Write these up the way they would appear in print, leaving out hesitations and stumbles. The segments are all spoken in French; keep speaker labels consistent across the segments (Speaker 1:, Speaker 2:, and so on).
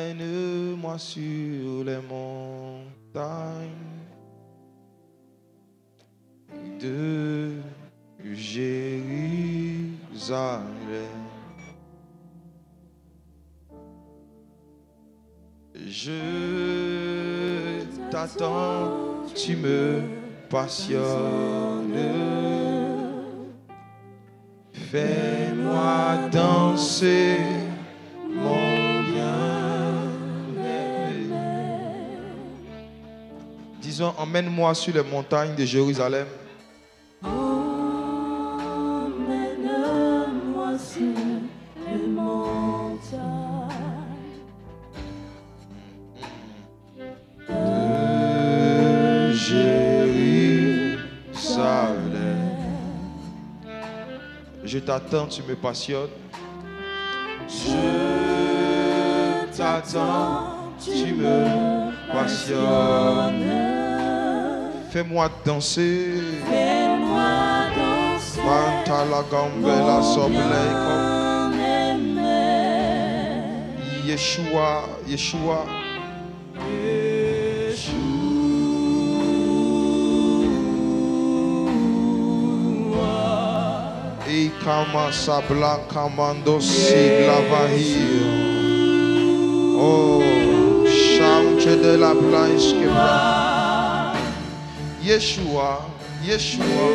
Speaker 1: Emmène-moi sur les montagnes de Jérusalem. Je t'attends, tu me passionnes. Fais-moi danser, mon bien-aimé. Disons, emmène-moi sur les montagnes de Jérusalem.
Speaker 2: Emmène-moi sur les montagnes
Speaker 1: de Jérusalem. Je t'attends, tu me passionnes. Je t'attends, tu me passionnes. Fais-moi danser.
Speaker 2: Fais-moi danser,
Speaker 1: Mantala gambela sobleiko.
Speaker 2: mon-aimé.
Speaker 1: Yeshua, Yeshua. Et kama sabla kamando siglavahir. Oh, chante de la blanche quebra. Yeshua, Yeshua.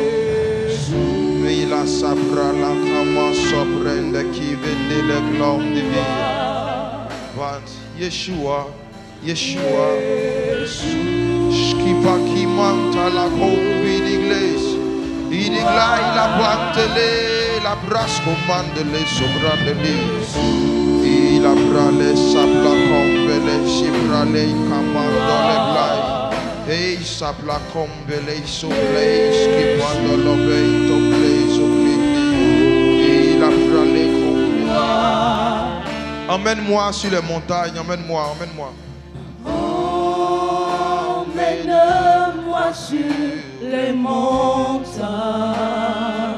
Speaker 1: Mais la sabra la kama soprende qui vende le gloire de vie. Yeshua, Yeshua. Skipa qui manta la combi d'iglesia. Il déclare la bantele, la brasse commande les sobra de l'île. Il a bralé sapla combe les chibra les commando les blagues. Et sapla combe les soblés, qui mando l'obéi, toblé, il a bralé combe. Emmène-moi sur les montagnes, emmène-moi, emmène-moi.
Speaker 2: Emmène-moi sur les montagnes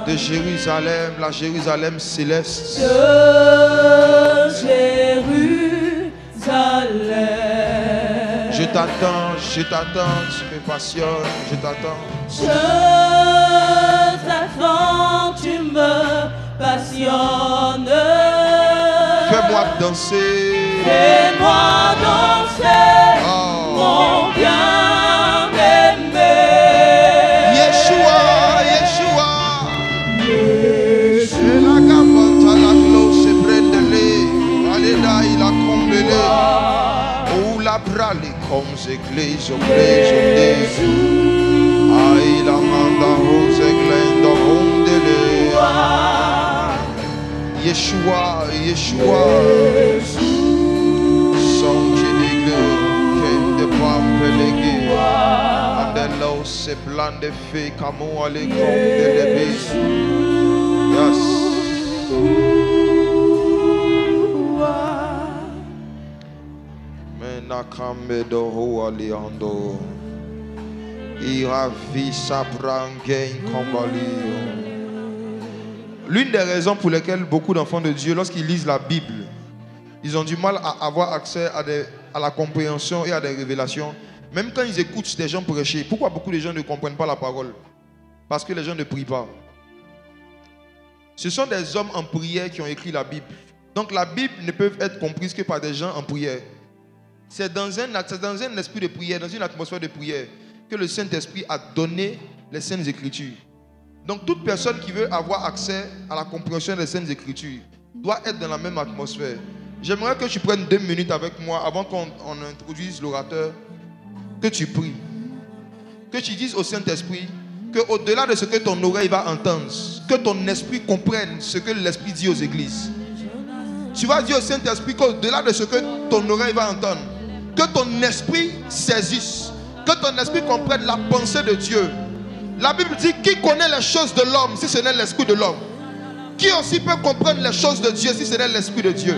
Speaker 1: De Jérusalem, la Jérusalem céleste.
Speaker 2: de Jérusalem.
Speaker 1: Je t'attends, tu me passionnes, je t'attends.
Speaker 2: Je t'attends, tu me passionnes.
Speaker 1: Fais-moi danser.
Speaker 2: Fais-moi danser,
Speaker 1: Oh.
Speaker 2: mon bien-aimé.
Speaker 1: Yeshua, Yeshua. Et la gambanta la close se prende le. Aleda il a combelé. Oh la brale comme église, église. Aïe la manda rose glenda rondele. Yeshua, Yeshua. Son de pampelege. And the low se blande fe kamo ale kom de lebe. Yes. Mena kambe do ho aliando. Ira vi saprangen kombalio. L'une des raisons pour lesquelles beaucoup d'enfants de Dieu, lorsqu'ils lisent la Bible, ils ont du mal à avoir accès à la compréhension et à des révélations. Même quand ils écoutent des gens prêcher, pourquoi beaucoup de gens ne comprennent pas la parole? Parce que les gens ne prient pas. Ce sont des hommes en prière qui ont écrit la Bible. Donc la Bible ne peut être comprise que par des gens en prière. C'est dans un esprit de prière, dans une atmosphère de prière, que le Saint-Esprit a donné les Saintes Écritures. Donc toute personne qui veut avoir accès à la compréhension des Saintes Écritures doit être dans la même atmosphère. J'aimerais que tu prennes 2 minutes avec moi avant qu'on introduise l'orateur, que tu pries, que tu dises au Saint-Esprit qu'au-delà de ce que ton oreille va entendre, que ton esprit comprenne ce que l'Esprit dit aux églises. Tu vas dire au Saint-Esprit qu'au-delà de ce que ton oreille va entendre, que ton esprit saisisse, que ton esprit comprenne la pensée de Dieu. La Bible dit, qui connaît les choses de l'homme si ce n'est l'esprit de l'homme? Qui aussi peut comprendre les choses de Dieu si ce n'est l'esprit de Dieu?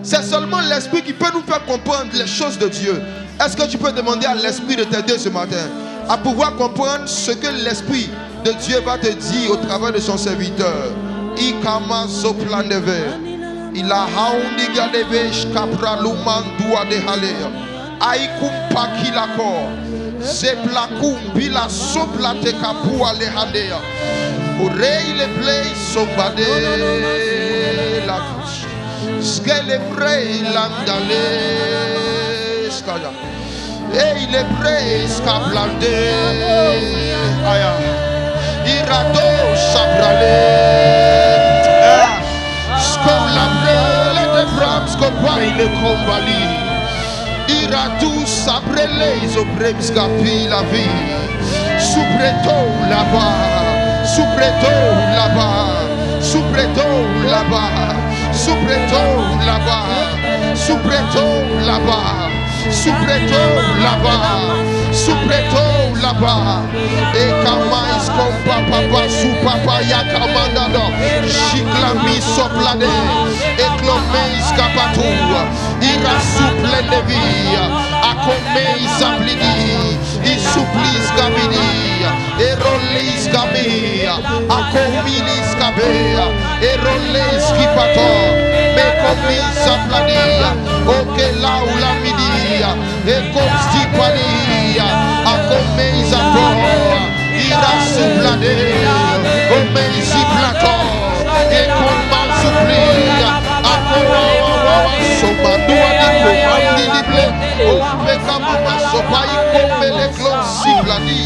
Speaker 1: C'est seulement l'esprit qui peut nous faire comprendre les choses de Dieu. Est-ce que tu peux demander à l'esprit de t'aider ce matin à pouvoir comprendre ce que l'esprit de Dieu va te dire au travers de son serviteur? Ikama soplandeve. Il a haundi gadevesh kapraluman dua de halea. Aikum pakilako. Zeplakum bila sopla te kapua le halea. Orei le play sombade la touche. Skele prei landale skaya. Ei le prei skablande. Aya. Irado sabrale. Skola brele de brams kopai le kombali. Irado sabrele isoprems kapi la vie. Supreto là-bas. Supreto là-bas, supreto là-bas, supreto là-bas, supreto là-bas, supreto là-bas, supreto là-bas. Et kamais comme papa sous papa yakamandado, chiklami soplade, et clomeis kapatou, ira souple de vie, akomeis ablidi, isuplis gabidi. Erolis kabea, akomilis kabea, erolis kipato, mekomisa pladia, oke laula midia, ekomsti palia, akomisa poa, irasu pladea, omeisi plato, ekomman suplia, akoa somadua di komandi di ble, opeka mama sopai komele klonsi pladi.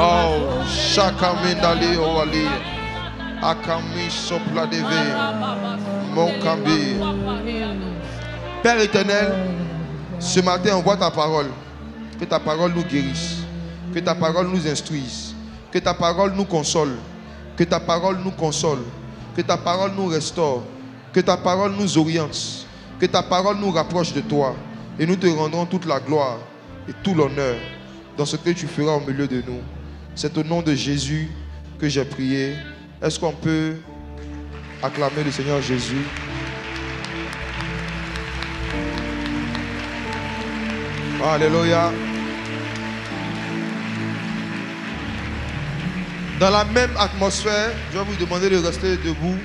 Speaker 1: Oh, Shakamindali Owali, Akami Sopla Deve, mon Kambi. Père éternel, ce matin on voit ta parole. Que ta parole nous guérisse, que ta parole nous instruise, que ta parole nous console, que ta parole nous console, que ta parole nous restaure, que ta parole nous oriente, que ta parole nous rapproche de toi. Et nous te rendrons toute la gloire et tout l'honneur dans ce que tu feras au milieu de nous. C'est au nom de Jésus que j'ai prié. Est-ce qu'on peut acclamer le Seigneur Jésus? Alléluia. Dans la même atmosphère, je vais vous demander de rester debout.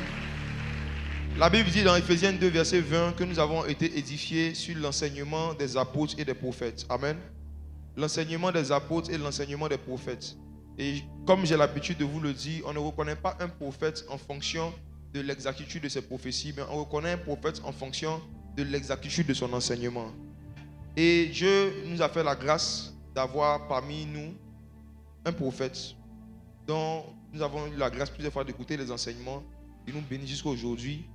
Speaker 1: La Bible dit dans Ephésiens 2, verset 20, que nous avons été édifiés sur l'enseignement des apôtres et des prophètes. Amen. L'enseignement des apôtres et l'enseignement des prophètes. Et comme j'ai l'habitude de vous le dire, on ne reconnaît pas un prophète en fonction de l'exactitude de ses prophéties, mais on reconnaît un prophète en fonction de l'exactitude de son enseignement. Et Dieu nous a fait la grâce d'avoir parmi nous un prophète dont nous avons eu la grâce plusieurs fois d'écouter les enseignements. Il nous bénit jusqu'à aujourd'hui.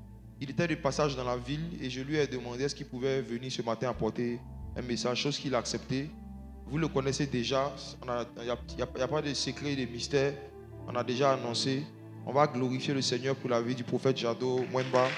Speaker 1: Il était de passage dans la ville et je lui ai demandé est-ce qu'il pouvait venir ce matin apporter un message, chose qu'il a accepté. Vous le connaissez déjà, il n'y a pas de secret, de mystère. On a déjà annoncé. On va glorifier le Seigneur pour la vie du prophète Jado Mwemba.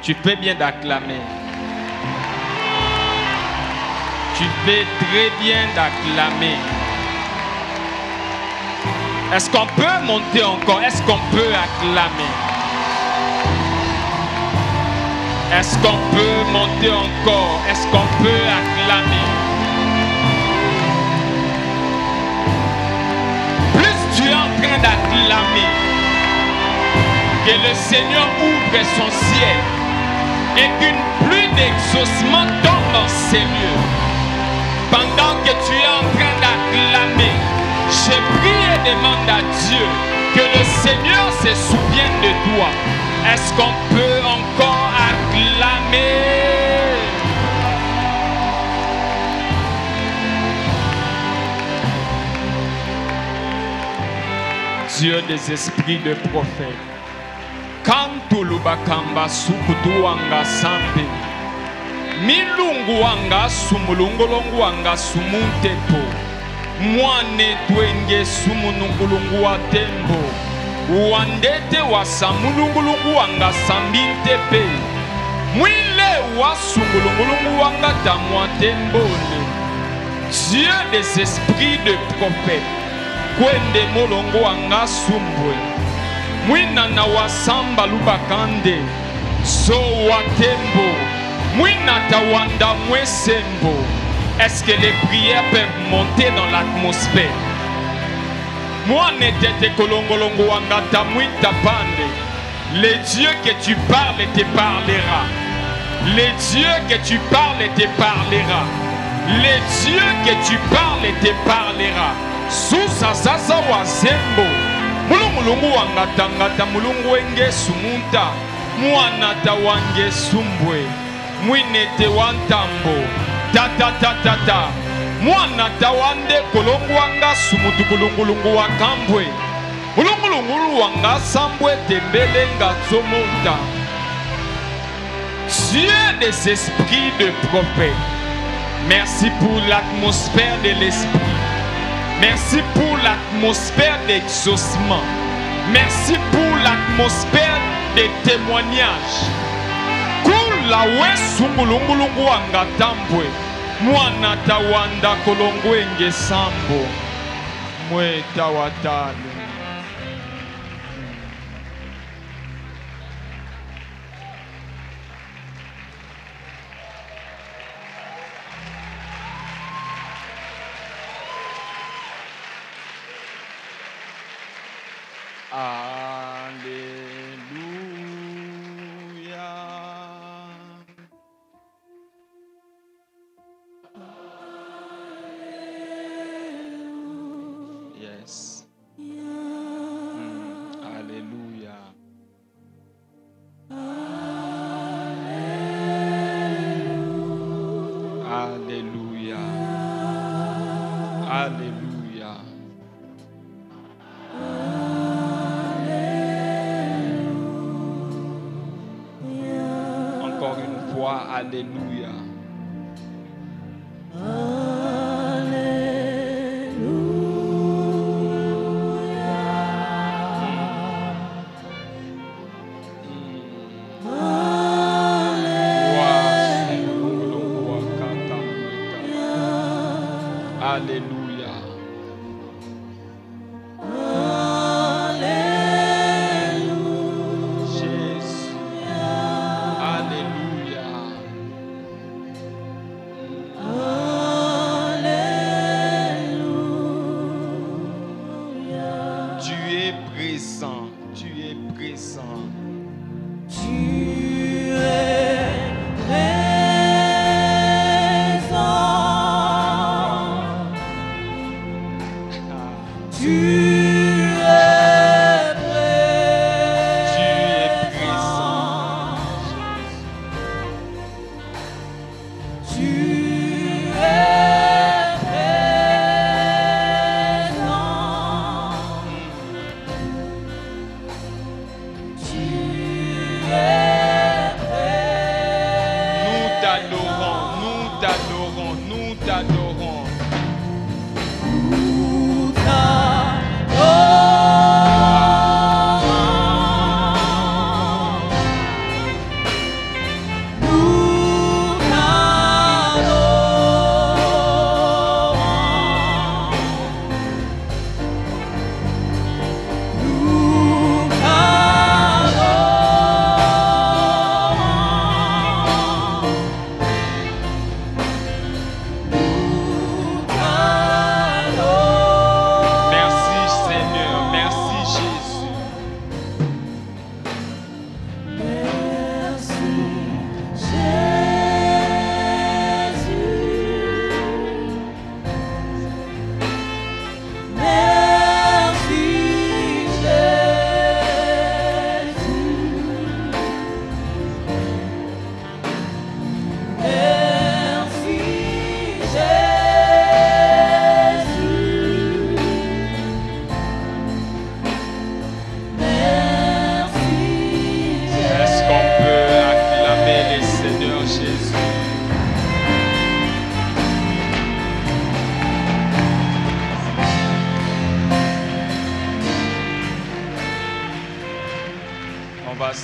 Speaker 3: Tu fais bien d'acclamer. Tu fais très bien d'acclamer. Est-ce qu'on peut monter encore? Est-ce qu'on peut acclamer? Est-ce qu'on peut monter encore? Est-ce qu'on peut acclamer? Plus tu es en train d'acclamer, que le Seigneur ouvre son ciel et qu'une pluie d'exaucement tombe dans ces lieux. Pendant que tu es en train d'acclamer, je prie et demande à Dieu que le Seigneur se souvienne de toi. Est-ce qu'on peut encore acclamer? Dieu des esprits de prophètes, quand Mutulu bakamba sukutu wanga sambe. Milungu wanga sumulungulungu wanga sumuntepo. Mwane twenge sumunungulungu wa tembo. Wandete wa samulungulungu wanga sambintepe. Mwile wa sumulungulungu wanga tamwa tembone. Dieu des esprits de prophètes. Kwende molongo wanga sumbwe. Mwina na wasamba lubakande. So watembo. Mwina tawanda mwesembo. Est-ce que les prières peuvent monter dans l'atmosphère? Moi n'était kolongolongo wanga tamwita pande. Les dieux que tu parles te parlera. Les dieux que tu parles te parlera. Les dieux que tu parles te parlera. Susa sasa wa zembo. Mulungu wanga tangata mulungu wenge sumunta. Mwana tawange sumbwe. Mwinete wantambo. Ta ta ta ta ta. Mwana tawande kolongu wanga sumutu kulungulungu wakambwe. Mulungulungu wanga sambwe tembelenga zomonta. Dieu des esprits de prophètes. Merci pour l'atmosphère de l'esprit. Merci pour l'atmosphère d'exaucement. Merci pour l'atmosphère des témoignages. Kula we sungulungulungu wanga tambwe. Mwana tawanda kolongwenge sambo. Mwe tawatale. Yes. Alléluia. Alléluia. Alléluia. Encore une fois, alléluia. Alléluia. Jésus. Alléluia. Tu es présent. Tu es présent.
Speaker 2: Tu es présent.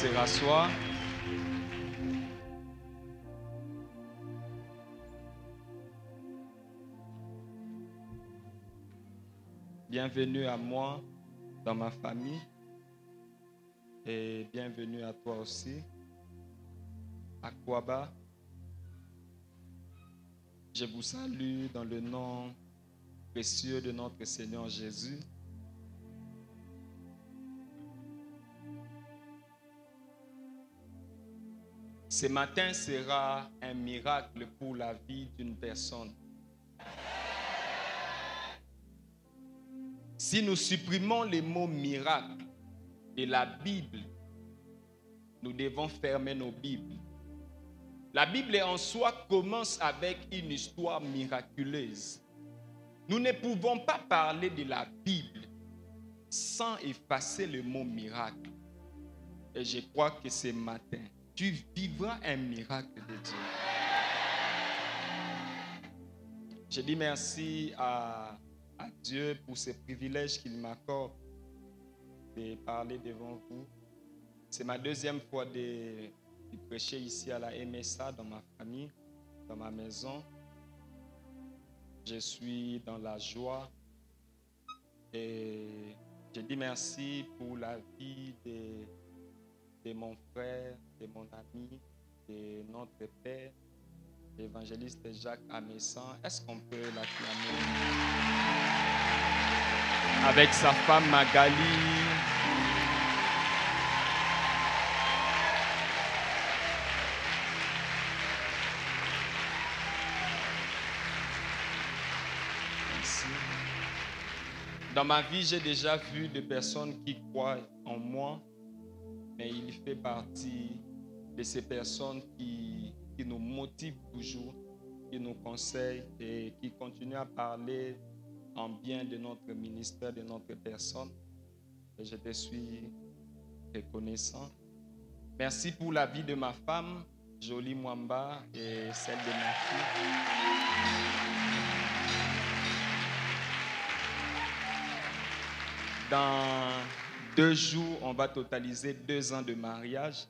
Speaker 3: se rasseoir. Bienvenue à moi dans ma famille et bienvenue à toi aussi. À Kwaba, je vous salue dans le nom précieux de notre Seigneur Jésus. Ce matin sera un miracle pour la vie d'une personne. Si nous supprimons les mots miracle de la Bible, nous devons fermer nos Bibles. La Bible en soi commence avec une histoire miraculeuse. Nous ne pouvons pas parler de la Bible sans effacer le mot miracle. Et je crois que ce matin, tu vivras un miracle de Dieu. Je dis merci à Dieu pour ce privilège qu'il m'accorde de parler devant vous. C'est ma deuxième fois de prêcher ici à la MSA, dans ma famille, dans ma maison. Je suis dans la joie et je dis merci pour la vie de mon frère, de mon ami, de notre père, l'évangéliste Jacques Amessan. Est-ce qu'on peut l'acclamer? Avec sa femme Magali. Merci. Dans ma vie, j'ai déjà vu des personnes qui croient en moi, mais il fait partie de ces personnes qui nous motivent toujours, qui nous conseillent et qui continuent à parler en bien de notre ministère, de notre personne. Et je te suis reconnaissant. Merci pour la vie de ma femme, Jolie Mwamba, et celle de ma fille. Dans 2 jours, on va totaliser 2 ans de mariage.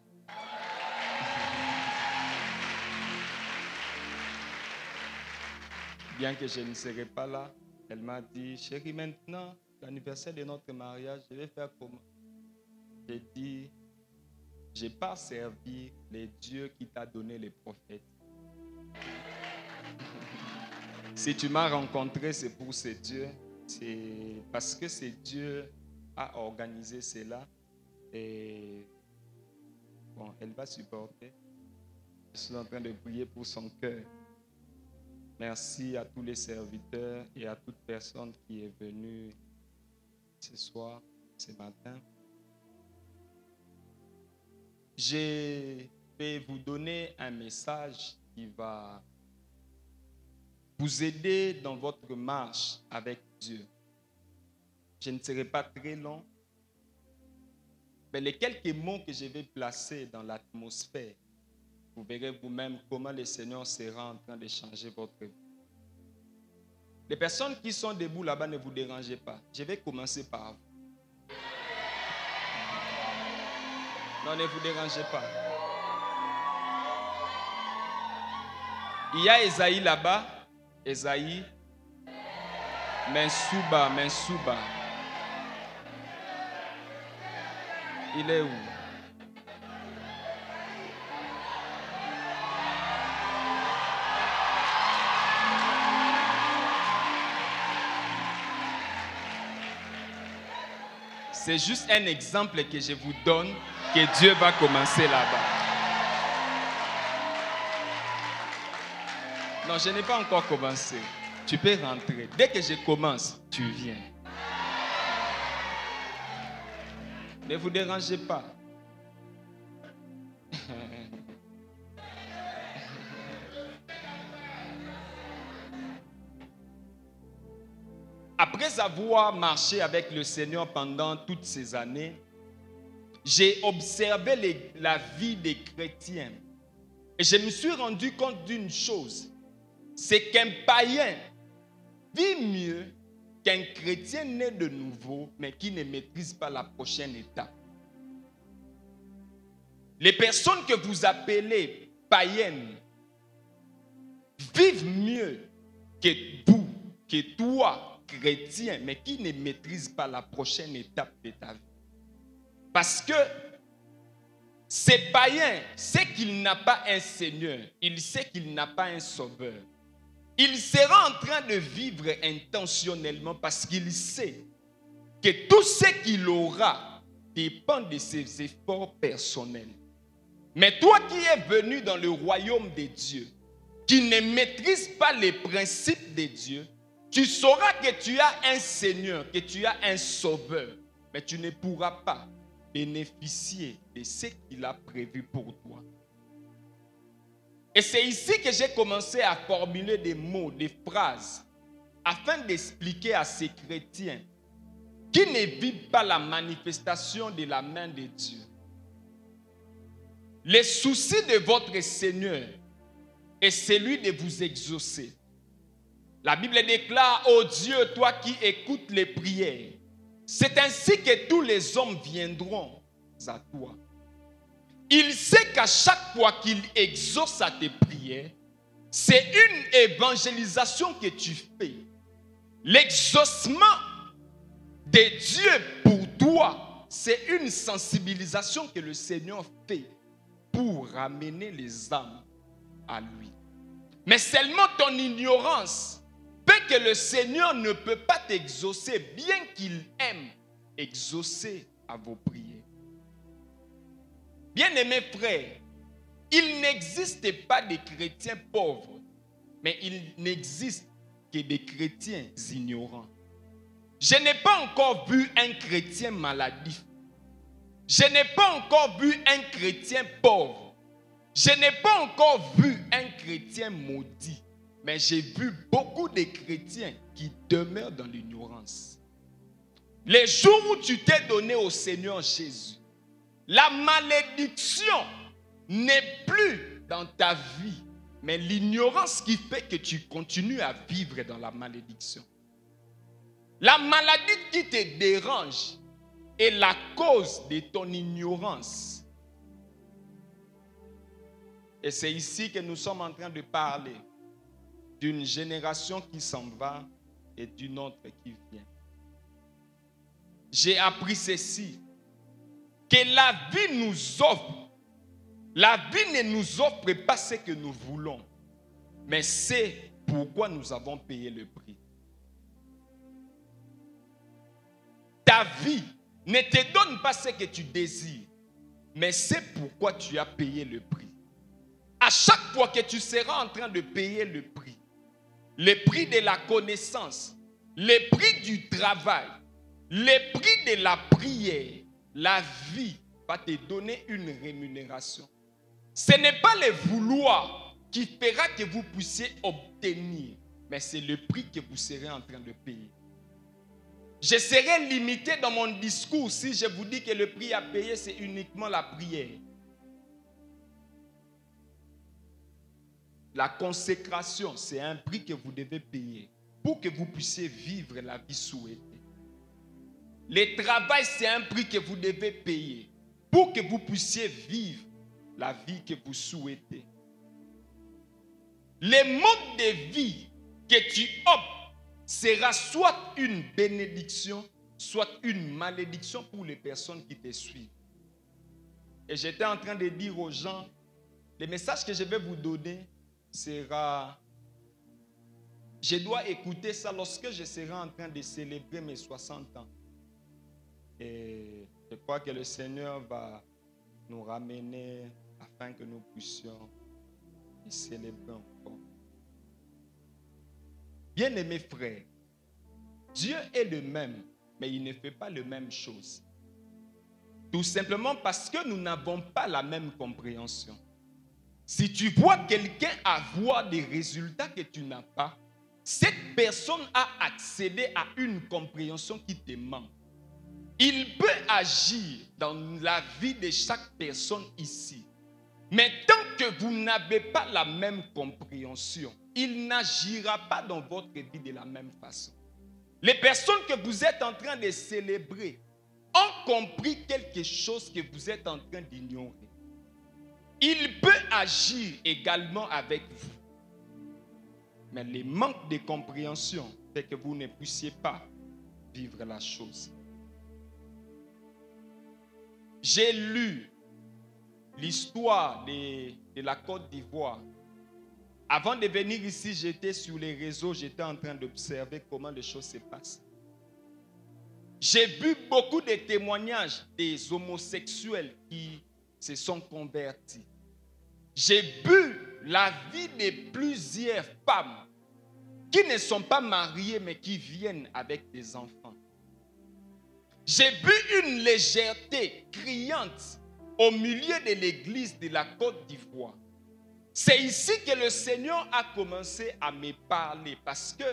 Speaker 3: Bien que je ne serai pas là, elle m'a dit, chérie, maintenant, l'anniversaire de notre mariage, je vais faire comment? J'ai dit, je n'ai pas servi les dieux qui t'a donné les prophètes. Si tu m'as rencontré, c'est pour ces dieux. C'est parce que ces dieux a organisé cela. Et bon, elle va supporter. Je suis en train de prier pour son cœur. Merci à tous les serviteurs et à toute personne qui est venue ce soir, ce matin. Je vais vous donner un message qui va vous aider dans votre marche avec Dieu. Je ne serai pas très long, mais les quelques mots que je vais placer dans l'atmosphère, vous verrez vous-même comment le Seigneur sera en train de changer votre vie. Les personnes qui sont debout là-bas, ne vous dérangez pas. Je vais commencer par vous. Non, ne vous dérangez pas. Il y a Esaïe là-bas. Esaïe. Mensuba. Il est où? C'est juste un exemple que je vous donne que Dieu va commencer là-bas. Non, je n'ai pas encore commencé. Tu peux rentrer. Dès que je commence, tu viens. Ne vous dérangez pas. Après avoir marché avec le Seigneur pendant toutes ces années, j'ai observé la vie des chrétiens. Et je me suis rendu compte d'une chose. C'est qu'un païen vit mieux qu'un chrétien né de nouveau, mais qui ne maîtrise pas la prochaine étape. Les personnes que vous appelez païennes vivent mieux que vous, que toi, chrétien, mais qui ne maîtrise pas la prochaine étape de ta vie. Parce que ces païens, c'est qu'il n'a pas un Seigneur, il sait qu'il n'a pas un Sauveur. Il sera en train de vivre intentionnellement parce qu'il sait que tout ce qu'il aura dépend de ses efforts personnels. Mais toi qui es venu dans le royaume de Dieu, qui ne maîtrise pas les principes de Dieu, tu sauras que tu as un Seigneur, que tu as un Sauveur, mais tu ne pourras pas bénéficier de ce qu'il a prévu pour toi. Et c'est ici que j'ai commencé à formuler des mots, des phrases, afin d'expliquer à ces chrétiens qui ne vivent pas la manifestation de la main de Dieu. Les soucis de votre Seigneur est celui de vous exaucer. La Bible déclare, ô Dieu, toi qui écoutes les prières, c'est ainsi que tous les hommes viendront à toi. Il sait qu'à chaque fois qu'il exauce à tes prières, c'est une évangélisation que tu fais. L'exaucement de Dieu pour toi, c'est une sensibilisation que le Seigneur fait pour ramener les âmes à lui. Mais seulement ton ignorance fait que le Seigneur ne peut pas t'exaucer, bien qu'il aime exaucer à vos prières. Bien-aimés frères, il n'existe pas de chrétiens pauvres, mais il n'existe que des chrétiens ignorants. Je n'ai pas encore vu un chrétien maladif. Je n'ai pas encore vu un chrétien pauvre. Je n'ai pas encore vu un chrétien maudit. Mais j'ai vu beaucoup de chrétiens qui demeurent dans l'ignorance. Les jours où tu t'es donné au Seigneur Jésus, la malédiction n'est plus dans ta vie, mais l'ignorance qui fait que tu continues à vivre dans la malédiction. La maladie qui te dérange est la cause de ton ignorance. Et c'est ici que nous sommes en train de parler d'une génération qui s'en va et d'une autre qui vient. J'ai appris ceci, que la vie nous offre. La vie ne nous offre pas ce que nous voulons, mais c'est pourquoi nous avons payé le prix. Ta vie ne te donne pas ce que tu désires, mais c'est pourquoi tu as payé le prix. À chaque fois que tu seras en train de payer le prix de la connaissance, le prix du travail, le prix de la prière, la vie va te donner une rémunération. Ce n'est pas le vouloir qui fera que vous puissiez obtenir, mais c'est le prix que vous serez en train de payer. Je serai limité dans mon discours si je vous dis que le prix à payer, c'est uniquement la prière. La consécration, c'est un prix que vous devez payer pour que vous puissiez vivre la vie souhaitée. Le travail, c'est un prix que vous devez payer pour que vous puissiez vivre la vie que vous souhaitez. Le mode de vie que tu optes sera soit une bénédiction, soit une malédiction pour les personnes qui te suivent. Et j'étais en train de dire aux gens, le message que je vais vous donner sera, je dois écouter ça lorsque je serai en train de célébrer mes 60 ans. Et je crois que le Seigneur va nous ramener afin que nous puissions célébrer encore. Bien-aimés frères, Dieu est le même, mais il ne fait pas les mêmes choses. Tout simplement parce que nous n'avons pas la même compréhension. Si tu vois quelqu'un avoir des résultats que tu n'as pas, cette personne a accédé à une compréhension qui te manque. Il peut agir dans la vie de chaque personne ici. Mais tant que vous n'avez pas la même compréhension, il n'agira pas dans votre vie de la même façon. Les personnes que vous êtes en train de célébrer ont compris quelque chose que vous êtes en train d'ignorer. Il peut agir également avec vous. Mais le manque de compréhension fait que vous ne puissiez pas vivre la chose. J'ai lu l'histoire de la Côte d'Ivoire. Avant de venir ici, j'étais sur les réseaux, j'étais en train d'observer comment les choses se passent. J'ai vu beaucoup de témoignages des homosexuels qui se sont convertis. J'ai vu la vie de plusieurs femmes qui ne sont pas mariées mais qui viennent avec des enfants. J'ai vu une légèreté criante au milieu de l'église de la Côte d'Ivoire. C'est ici que le Seigneur a commencé à me parler parce que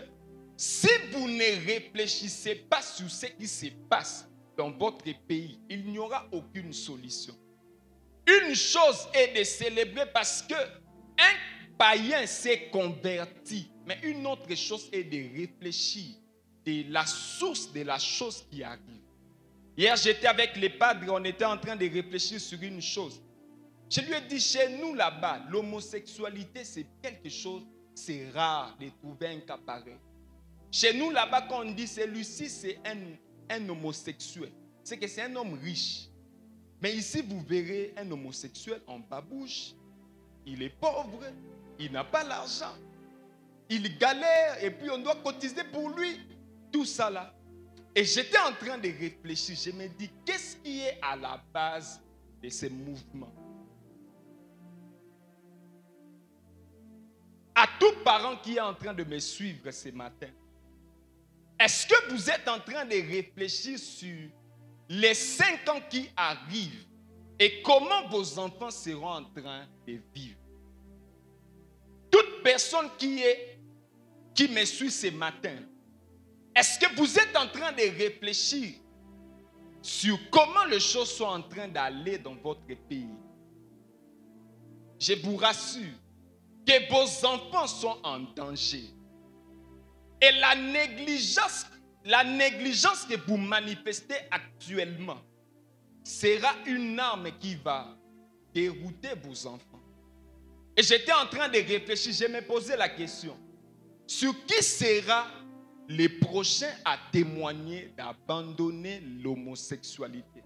Speaker 3: si vous ne réfléchissez pas sur ce qui se passe dans votre pays, il n'y aura aucune solution. Une chose est de célébrer parce que un païen s'est converti, mais une autre chose est de réfléchir de la source de la chose qui arrive. Hier, j'étais avec les padres, on était en train de réfléchir sur une chose. Je lui ai dit, chez nous là-bas, l'homosexualité, c'est quelque chose, c'est rare de trouver un cas pareil. Chez nous là-bas, quand on dit celui-ci, c'est un homosexuel, c'est que c'est un homme riche. Mais ici, vous verrez un homosexuel en babouche, il est pauvre, il n'a pas l'argent, il galère et puis on doit cotiser pour lui, tout ça là. Et j'étais en train de réfléchir, je me dis, qu'est-ce qui est à la base de ces mouvements? À tout parent qui est en train de me suivre ce matin, est-ce que vous êtes en train de réfléchir sur les 5 ans qui arrivent et comment vos enfants seront en train de vivre? Toute personne qui me suit ce matin, est-ce que vous êtes en train de réfléchir sur comment les choses sont en train d'aller dans votre pays? Je vous rassure que vos enfants sont en danger. Et la négligence que vous manifestez actuellement sera une arme qui va dérouter vos enfants. Et j'étais en train de réfléchir, je me posais la question, sur qui sera le prochain à témoigner d'abandonner l'homosexualité?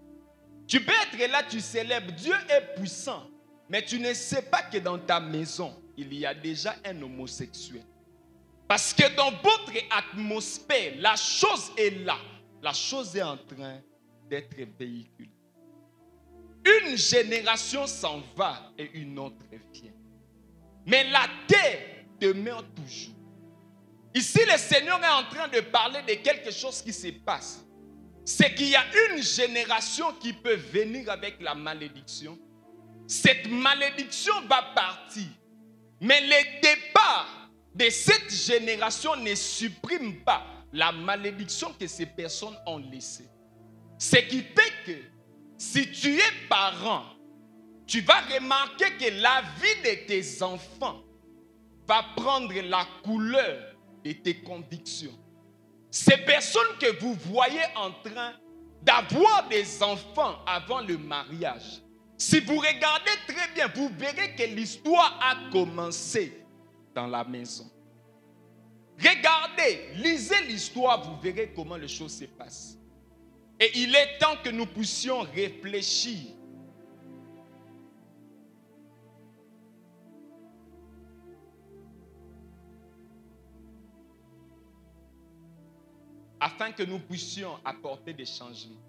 Speaker 3: Tu peux être là, tu célèbres, Dieu est puissant, mais tu ne sais pas que dans ta maison, il y a déjà un homosexuel. Parce que dans votre atmosphère, la chose est là. La chose est en train d'être véhiculée. Une génération s'en va et une autre vient. Mais la terre demeure toujours. Ici, le Seigneur est en train de parler de quelque chose qui se passe. C'est qu'il y a une génération qui peut venir avec la malédiction. Cette malédiction va partir. Mais le départ de cette génération ne supprime pas la malédiction que ces personnes ont laissée. Ce qui fait que si tu es parent, tu vas remarquer que la vie de tes enfants va prendre la couleur de tes convictions. Ces personnes que vous voyez en train d'avoir des enfants avant le mariage, si vous regardez très bien, vous verrez que l'histoire a commencé dans la maison. Regardez, lisez l'histoire, vous verrez comment les choses se passent. Et il est temps que nous puissions réfléchir. Afin que nous puissions apporter des changements.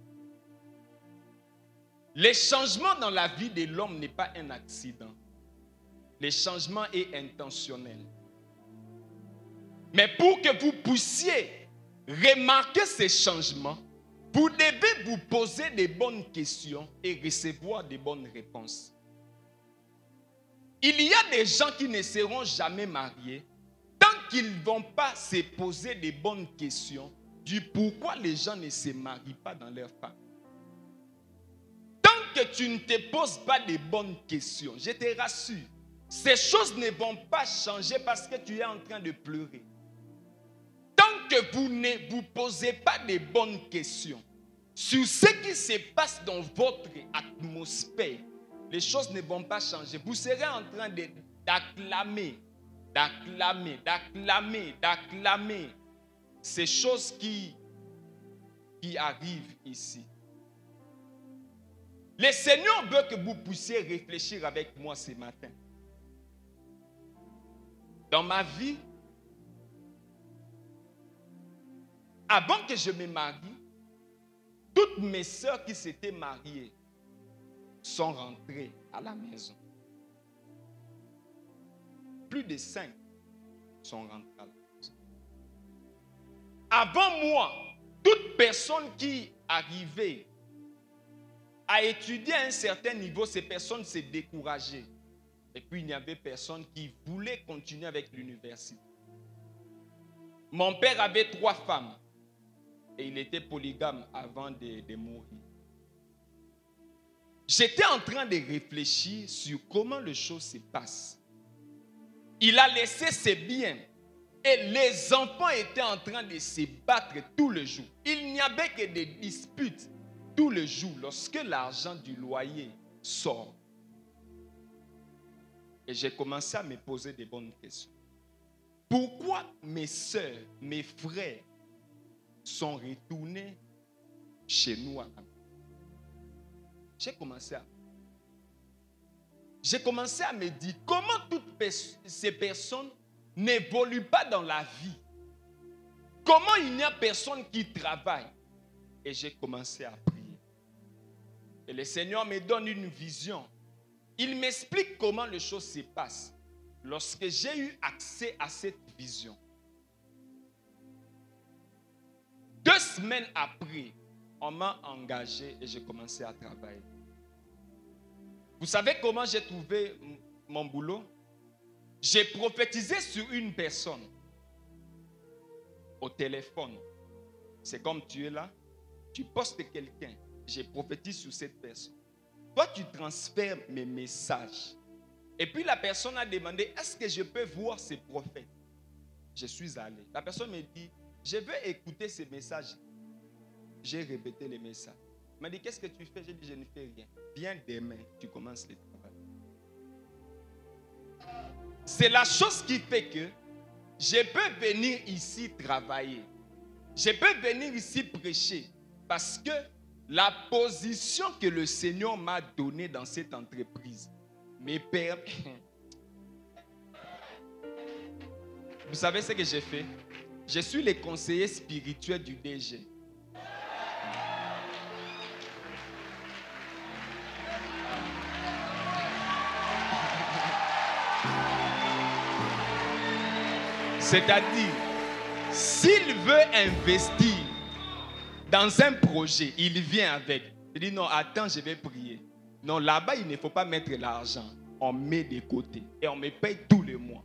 Speaker 3: Le changement dans la vie de l'homme n'est pas un accident. Le changement est intentionnel. Mais pour que vous puissiez remarquer ces changements, vous devez vous poser des bonnes questions et recevoir des bonnes réponses. Il y a des gens qui ne seront jamais mariés tant qu'ils ne vont pas se poser des bonnes questions du pourquoi les gens ne se marient pas dans leur femme. Tant que tu ne te poses pas des bonnes questions, je te rassure, ces choses ne vont pas changer parce que tu es en train de pleurer. Tant que vous ne vous posez pas des bonnes questions sur ce qui se passe dans votre atmosphère, les choses ne vont pas changer. Vous serez en train d'acclamer, d'acclamer, d'acclamer, d'acclamer ces choses qui arrivent ici. Le Seigneur veut que vous puissiez réfléchir avec moi ce matin. Dans ma vie, avant que je me marie, toutes mes sœurs qui s'étaient mariées sont rentrées à la maison. Plus de 5 sont rentrées à la maison. Avant moi, toute personne qui arrivait à étudier à un certain niveau, ces personnes se décourageaient. Et puis il n'y avait personne qui voulait continuer avec l'université. Mon père avait 3 femmes. Et il était polygame avant de mourir. J'étais en train de réfléchir sur comment les choses se passent. Il a laissé ses biens. Et les enfants étaient en train de se battre tous les jours. Il n'y avait que des disputes tous les jours lorsque l'argent du loyer sort. Et j'ai commencé à me poser des bonnes questions. Pourquoi mes soeurs, mes frères sont retournés chez nous à la maison? J'ai commencé à me dire comment toutes ces personnes n'évoluent pas dans la vie. Comment il n'y a personne qui travaille? Et j'ai commencé à prier. Et le Seigneur me donne une vision. Il m'explique comment les choses se passent. Lorsque j'ai eu accès à cette vision, 2 semaines après, on m'a engagé et j'ai commencé à travailler. Vous savez comment j'ai trouvé mon boulot? J'ai prophétisé sur une personne au téléphone. C'est comme tu es là, tu postes quelqu'un, j'ai prophétisé sur cette personne. Toi, tu transfères mes messages. Et puis la personne a demandé, est-ce que je peux voir ces prophètes? Je suis allé. La personne me dit, je veux écouter ces messages. J'ai répété les messages. Il m'a dit, qu'est-ce que tu fais? J'ai dit, je ne fais rien. Viens demain, tu commences le travail. C'est la chose qui fait que je peux venir ici travailler. Je peux venir ici prêcher. Parce que la position que le Seigneur m'a donnée dans cette entreprise me permet. Vous savez ce que j'ai fait? Je suis le conseiller spirituel du DG. C'est-à-dire, s'il veut investir dans un projet, il vient avec. Il dit non, attends, je vais prier. Non, là-bas, il ne faut pas mettre l'argent. On met de côté et on me paye tous les mois.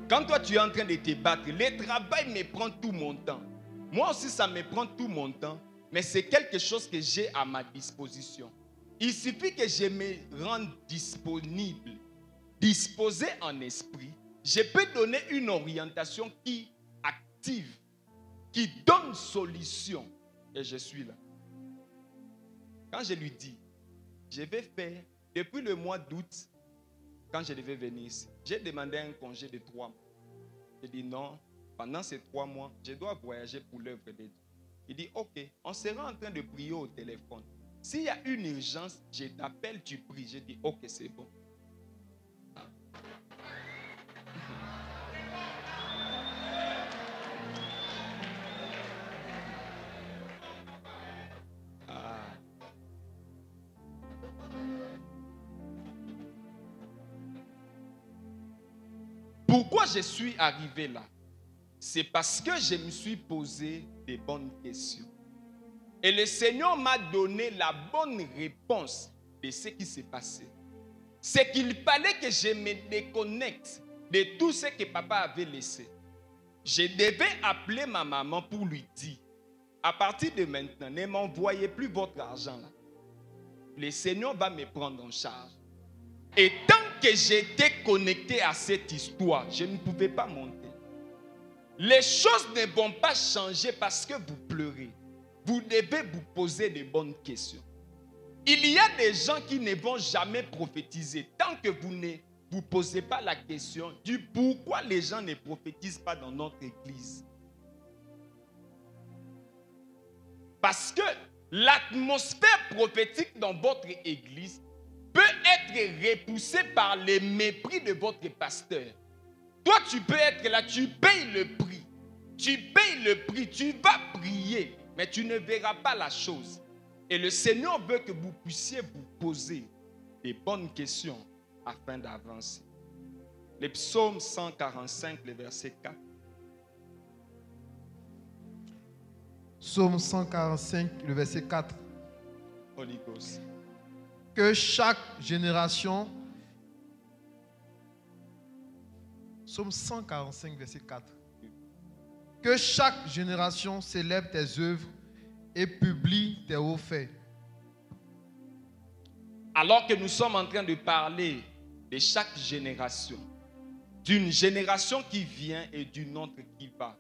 Speaker 3: Quand toi, tu es en train de te battre, le travail me prend tout mon temps. Moi aussi, ça me prend tout mon temps. Mais c'est quelque chose que j'ai à ma disposition. Il suffit que je me rende disponible, disposé en esprit. Je peux donner une orientation qui active, qui donne solution. Et je suis là. Quand je lui dis, je vais faire, depuis le mois d'août, quand je devais venir ici, j'ai demandé un congé de 3 mois. J'ai dit non, pendant ces 3 mois, je dois voyager pour l'œuvre de Dieu. Il dit, ok, on sera en train de prier au téléphone. S'il y a une urgence, je t'appelle, tu pries. J'ai dit, ok, c'est bon. Pourquoi je suis arrivé là? C'est parce que je me suis posé des bonnes questions. Et le Seigneur m'a donné la bonne réponse de ce qui s'est passé. C'est qu'il fallait que je me déconnecte de tout ce que papa avait laissé. Je devais appeler ma maman pour lui dire, à partir de maintenant, ne m'envoyez plus votre argent là. Le Seigneur va me prendre en charge. Et tant que j'étais connecté à cette histoire, je ne pouvais pas monter. les choses ne vont pas changer parce que vous pleurez. Vous devez vous poser de bonnes questions. Il y a des gens qui ne vont jamais prophétiser tant que vous ne vous posez pas la question du pourquoi les gens ne prophétisent pas dans notre église. Parce que l'atmosphère prophétique dans votre église peut être repoussée par le mépris de votre pasteur. Toi, tu peux être là, tu payes le prix. Tu payes le prix, tu vas prier, mais tu ne verras pas la chose. Et le Seigneur veut que vous puissiez vous poser des bonnes questions afin d'avancer. Le psaume 145, le verset 4.
Speaker 4: Psaume 145, le verset 4.
Speaker 3: Holy Ghost.
Speaker 4: Que chaque génération... Psaume 145, verset 4. Que chaque génération célèbre tes œuvres et publie tes hauts faits.
Speaker 3: Alors que nous sommes en train de parler de chaque génération, d'une génération qui vient et d'une autre qui va,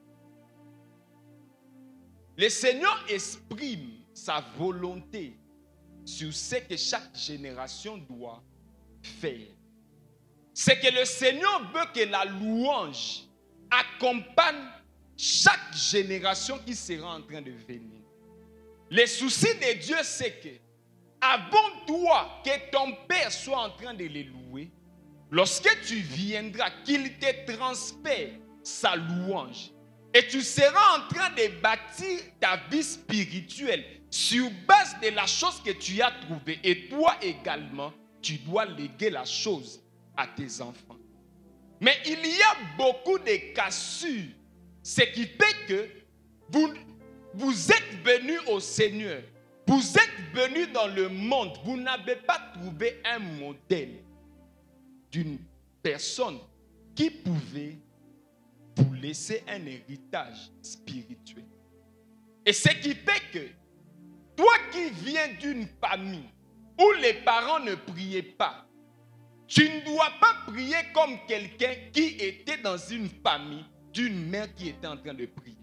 Speaker 3: le Seigneur exprime sa volonté sur ce que chaque génération doit faire. C'est que le Seigneur veut que la louange accompagne chaque génération qui sera en train de venir. Le souci de Dieu, c'est que avant toi, que ton Père soit en train de les louer, lorsque tu viendras, qu'il te transfère sa louange. Et tu seras en train de bâtir ta vie spirituelle sur base de la chose que tu as trouvée. Et toi également, tu dois léguer la chose à tes enfants. Mais il y a beaucoup de cassures. Ce qui fait que vous êtes venus au Seigneur. Vous êtes venus dans le monde. Vous n'avez pas trouvé un modèle d'une personne qui pouvait vous laisser un héritage spirituel. Et ce qui fait que toi qui viens d'une famille où les parents ne priaient pas, tu ne dois pas prier comme quelqu'un qui était dans une famille d'une mère qui était en train de prier.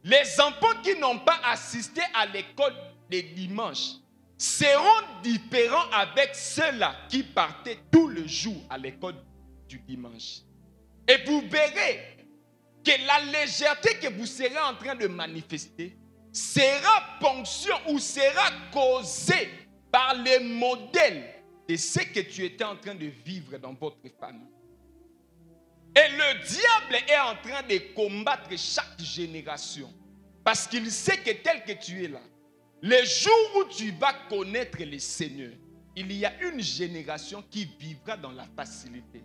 Speaker 3: Les enfants qui n'ont pas assisté à l'école des dimanches seront différents avec ceux-là qui partaient tout le jour à l'école du dimanche. Et vous verrez que la légèreté que vous serez en train de manifester sera fonction ou sera causée par les modèles de ce que tu étais en train de vivre dans votre famille. Et le diable est en train de combattre chaque génération parce qu'il sait que tel que tu es là, le jour où tu vas connaître le Seigneur, il y a une génération qui vivra dans la facilité.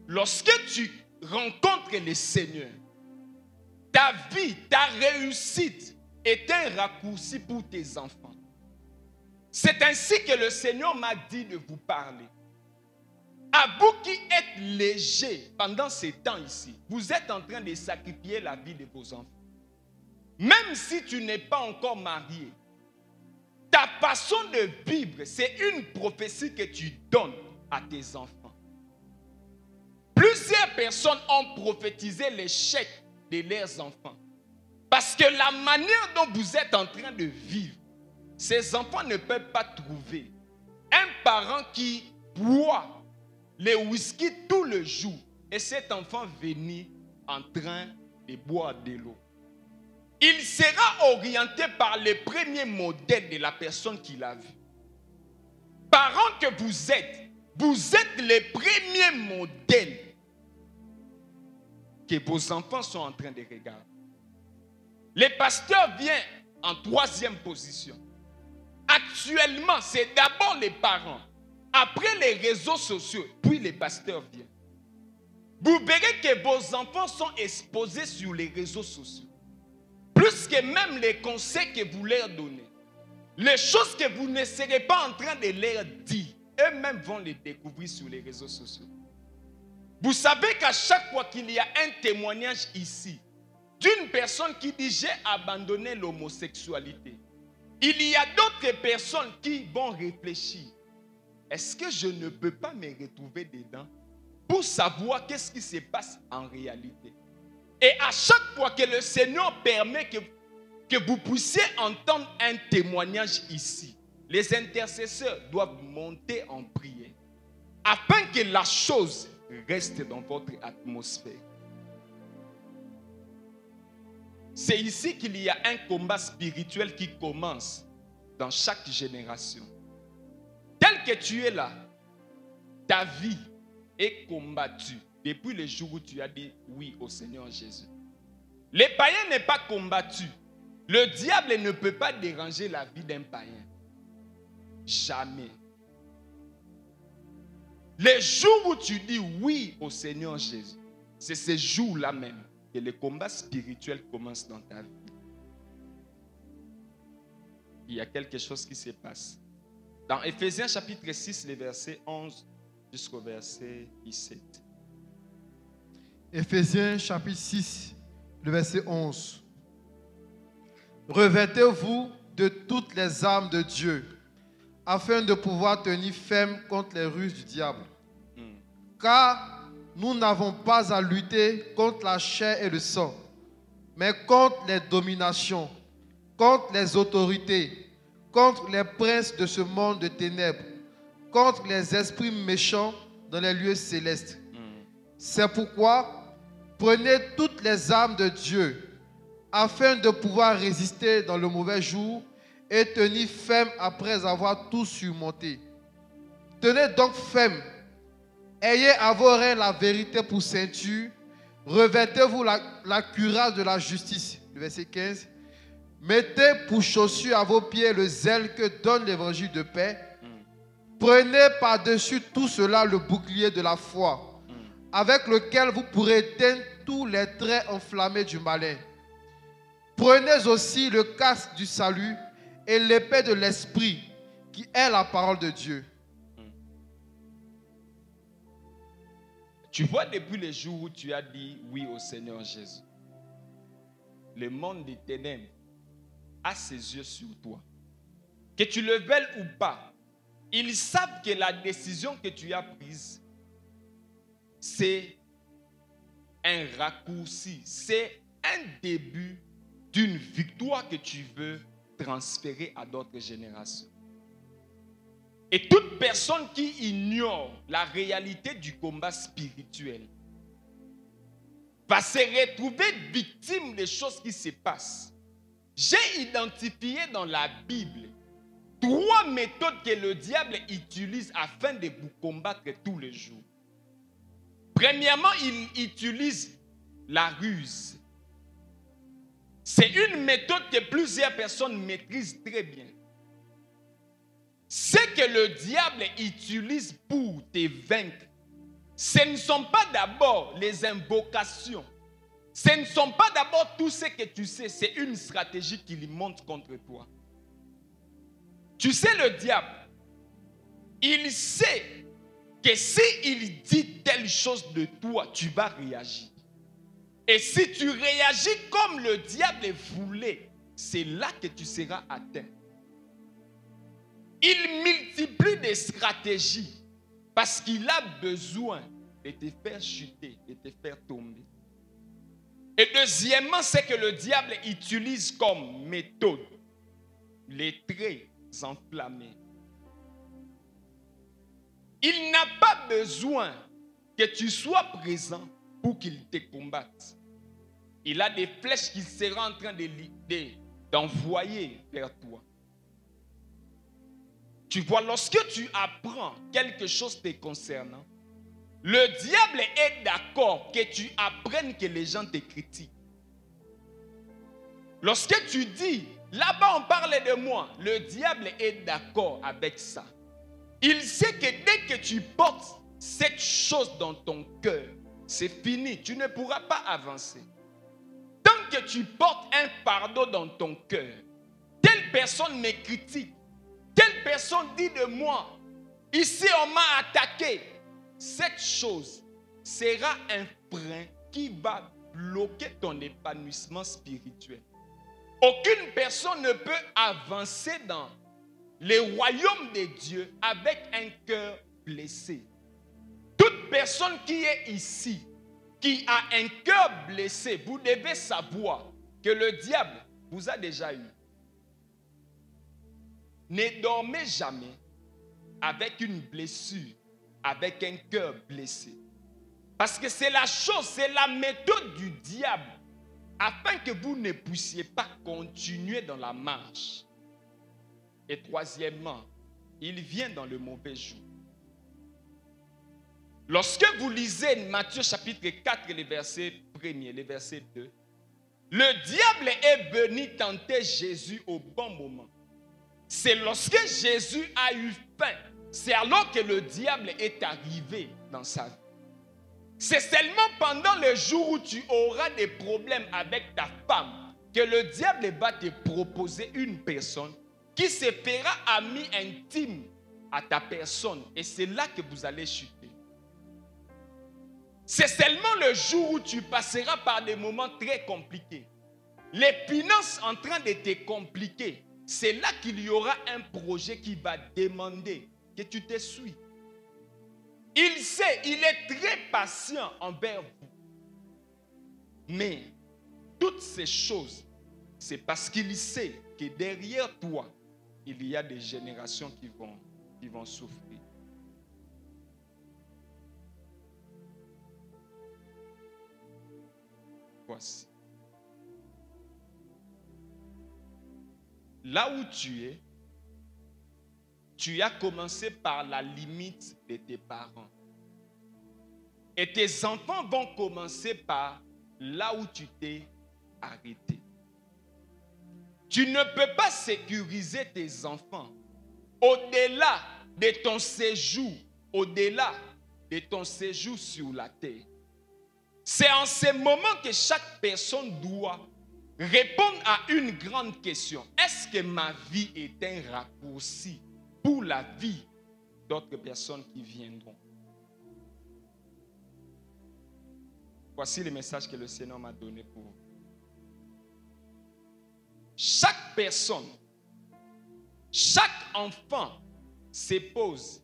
Speaker 3: Lorsque tu rencontres le Seigneur, ta vie, ta réussite est un raccourci pour tes enfants. C'est ainsi que le Seigneur m'a dit de vous parler. À vous qui êtes légers pendant ces temps ici, vous êtes en train de sacrifier la vie de vos enfants. Même si tu n'es pas encore marié, ta façon de vivre, c'est une prophétie que tu donnes à tes enfants. Plusieurs personnes ont prophétisé l'échec de leurs enfants. Parce que la manière dont vous êtes en train de vivre, ces enfants ne peuvent pas trouver un parent qui boit le whisky tout le jour et cet enfant venir en train de boire de l'eau. Il sera orienté par le premier modèle de la personne qu'il a vu. Parents que vous êtes les premiers modèles que vos enfants sont en train de regarder. Le pasteur vient en troisième position. Actuellement, c'est d'abord les parents, après les réseaux sociaux, puis les pasteurs viennent. Vous verrez que vos enfants sont exposés sur les réseaux sociaux. Plus que même les conseils que vous leur donnez. Les choses que vous ne serez pas en train de leur dire, eux-mêmes vont les découvrir sur les réseaux sociaux. Vous savez qu'à chaque fois qu'il y a un témoignage ici, d'une personne qui dit « j'ai abandonné l'homosexualité », il y a d'autres personnes qui vont réfléchir. Est-ce que je ne peux pas me retrouver dedans? pour savoir qu'est-ce qui se passe en réalité. Et à chaque fois que le Seigneur permet que vous puissiez entendre un témoignage ici, les intercesseurs doivent monter en prière afin que la chose reste dans votre atmosphère. C'est ici qu'il y a un combat spirituel qui commence dans chaque génération. Tel que tu es là, ta vie est combattue depuis le jour où tu as dit oui au Seigneur Jésus. Les païens n'est pas combattu. Le diable ne peut pas déranger la vie d'un païen. Jamais. Les jours où tu dis oui au Seigneur Jésus, c'est ces jours-là même que le combat spirituel commence dans ta vie. Il y a quelque chose qui se passe. Dans Éphésiens chapitre 6, les versets 11 jusqu'au verset 17.
Speaker 4: Éphésiens chapitre 6, le verset 11. Revêtez-vous de toutes les armes de Dieu, afin de pouvoir tenir ferme contre les ruses du diable. Car nous n'avons pas à lutter contre la chair et le sang, mais contre les dominations, contre les autorités, contre les princes de ce monde de ténèbres, contre les esprits méchants dans les lieux célestes. C'est pourquoi prenez toutes les armes de Dieu, afin de pouvoir résister dans le mauvais jour et tenir ferme après avoir tout surmonté. Tenez donc ferme, ayez à vos reins la vérité pour ceinture, revêtez-vous la cuirasse de la justice. Le verset 15. Mettez pour chaussure à vos pieds le zèle que donne l'évangile de paix. Prenez par-dessus tout cela le bouclier de la foi, avec lequel vous pourrez éteindre tous les traits enflammés du malin. Prenez aussi le casque du salut et l'épée de l'esprit, qui est la parole de Dieu.
Speaker 3: Tu vois, depuis le jour où tu as dit oui au Seigneur Jésus, le monde des ténèbres a ses yeux sur toi. Que tu le veuilles ou pas, ils savent que la décision que tu as prise, c'est un raccourci, c'est un début d'une victoire que tu veux transférer à d'autres générations. Et toute personne qui ignore la réalité du combat spirituel va se retrouver victime des choses qui se passent. J'ai identifié dans la Bible 3 méthodes que le diable utilise afin de vous combattre tous les jours. Premièrement, il utilise la ruse. C'est une méthode que plusieurs personnes maîtrisent très bien. Ce que le diable utilise pour te vaincre, ce ne sont pas d'abord les invocations. Ce ne sont pas d'abord tout ce que tu sais. C'est une stratégie qu'il monte contre toi. Tu sais, le diable, il sait que s'il dit telle chose de toi, tu vas réagir. Et si tu réagis comme le diable voulait, c'est là que tu seras atteint. Il multiplie des stratégies parce qu'il a besoin de te faire chuter, de te faire tomber. Et deuxièmement, c'est que le diable utilise comme méthode les traits enflammés. Il n'a pas besoin que tu sois présent pour qu'il te combatte. Il a des flèches qu'il sera en train d'envoyer vers toi. Tu vois, lorsque tu apprends quelque chose te concernant, le diable est d'accord que tu apprennes que les gens te critiquent. Lorsque tu dis, là-bas on parle de moi, le diable est d'accord avec ça. Il sait que dès que tu portes cette chose dans ton cœur, c'est fini, tu ne pourras pas avancer. Tant que tu portes un fardeau dans ton cœur, telle personne me critique, telle personne dit de moi, ici on m'a attaqué, cette chose sera un frein qui va bloquer ton épanouissement spirituel. Aucune personne ne peut avancer dans le royaume de Dieu avec un cœur blessé. Toute toute personne qui est ici, qui a un cœur blessé, vous devez savoir que le diable vous a déjà eu. Ne dormez jamais avec une blessure, avec un cœur blessé. Parce que c'est la chose, c'est la méthode du diable, afin que vous ne puissiez pas continuer dans la marche. Et troisièmement, il vient dans le mauvais jour. Lorsque vous lisez Matthieu chapitre 4, les versets 1er, les versets 2, le diable est venu tenter Jésus au bon moment. C'est lorsque Jésus a eu faim, c'est alors que le diable est arrivé dans sa vie. C'est seulement pendant le jour où tu auras des problèmes avec ta femme que le diable va te proposer une personne qui se fera ami intime à ta personne. Et c'est là que vous allez chuter. C'est seulement le jour où tu passeras par des moments très compliqués. Les finances en train de te compliquer. C'est là qu'il y aura un projet qui va demander que tu te suis. Il sait, il est très patient envers vous. Mais toutes ces choses, c'est parce qu'il sait que derrière toi, il y a des générations qui vont souffrir. Voici. Là où tu as commencé par la limite de tes parents. Et tes enfants vont commencer par là où tu t'es arrêté. Tu ne peux pas sécuriser tes enfants au-delà de ton séjour, au-delà de ton séjour sur la terre. C'est en ce moment que chaque personne doit répondre à une grande question. Est-ce que ma vie est un raccourci pour la vie d'autres personnes qui viendront? Voici le message que le Seigneur m'a donné pour vous. Chaque personne, chaque enfant se pose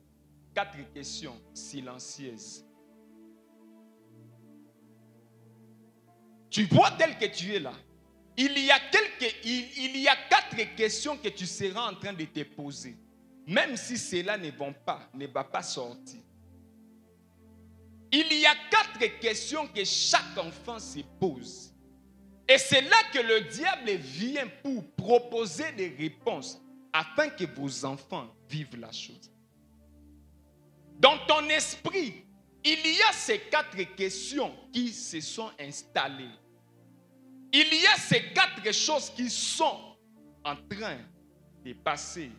Speaker 3: 4 questions silencieuses. Tu vois tel que tu es là. Il y a 4 questions que tu seras en train de te poser. Même si cela ne va pas sortir. Il y a 4 questions que chaque enfant se pose. Et c'est là que le diable vient pour proposer des réponses afin que vos enfants vivent la chose. Dans ton esprit, il y a ces 4 questions qui se sont installées. Il y a ces 4 choses qui sont en train de passer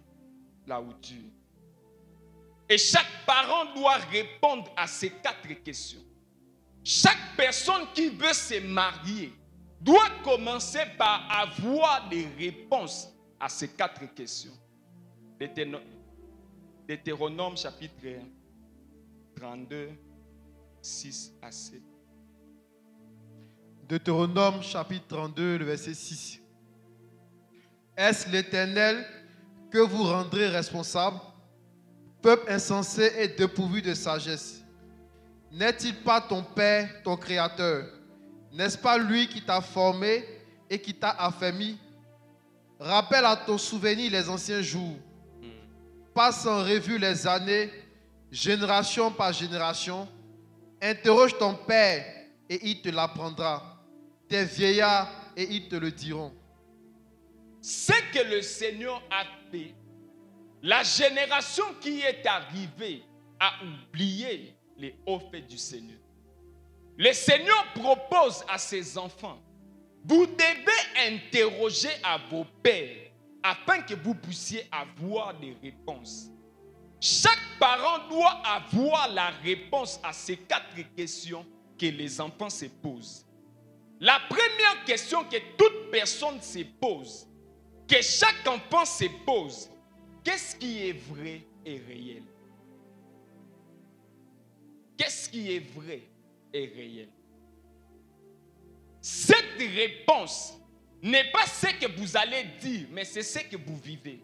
Speaker 3: là où tu es. Et chaque parent doit répondre à ces 4 questions. Chaque personne qui veut se marier doit commencer par avoir des réponses à ces 4 questions. Deutéronome chapitre 32, 6 à 7.
Speaker 4: Deutéronome chapitre 32, le verset 6. Est-ce l'Éternel que vous rendrez responsable, peuple insensé et dépourvu de sagesse? N'est-il pas ton Père, ton Créateur? N'est-ce pas lui qui t'a formé et qui t'a affermi? Rappelle à ton souvenir les anciens jours. Passe en revue les années, génération par génération. Interroge ton Père et il te l'apprendra. Tes vieillards et ils te le diront.
Speaker 3: Ce que le Seigneur a fait, la génération qui est arrivée a oublié les hauts faits du Seigneur. Le Seigneur propose à ses enfants, vous devez interroger à vos pères afin que vous puissiez avoir des réponses. Chaque parent doit avoir la réponse à ces 4 questions que les enfants se posent. La première question que toute personne se pose, que chaque enfant se pose, qu'est-ce qui est vrai et réel? Qu'est-ce qui est vrai et réel? Cette réponse n'est pas ce que vous allez dire, mais c'est ce que vous vivez.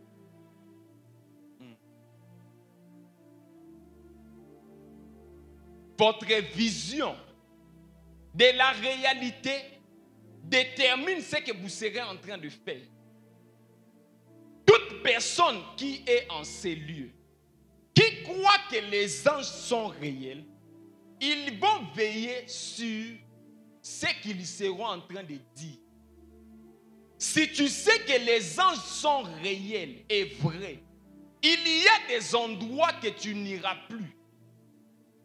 Speaker 3: votre vision de la réalité détermine ce que vous serez en train de faire. Toute personne qui est en ces lieux, qui croit que les anges sont réels, ils vont veiller sur ce qu'ils seront en train de dire. Si tu sais que les anges sont réels et vrais, il y a des endroits que tu n'iras plus.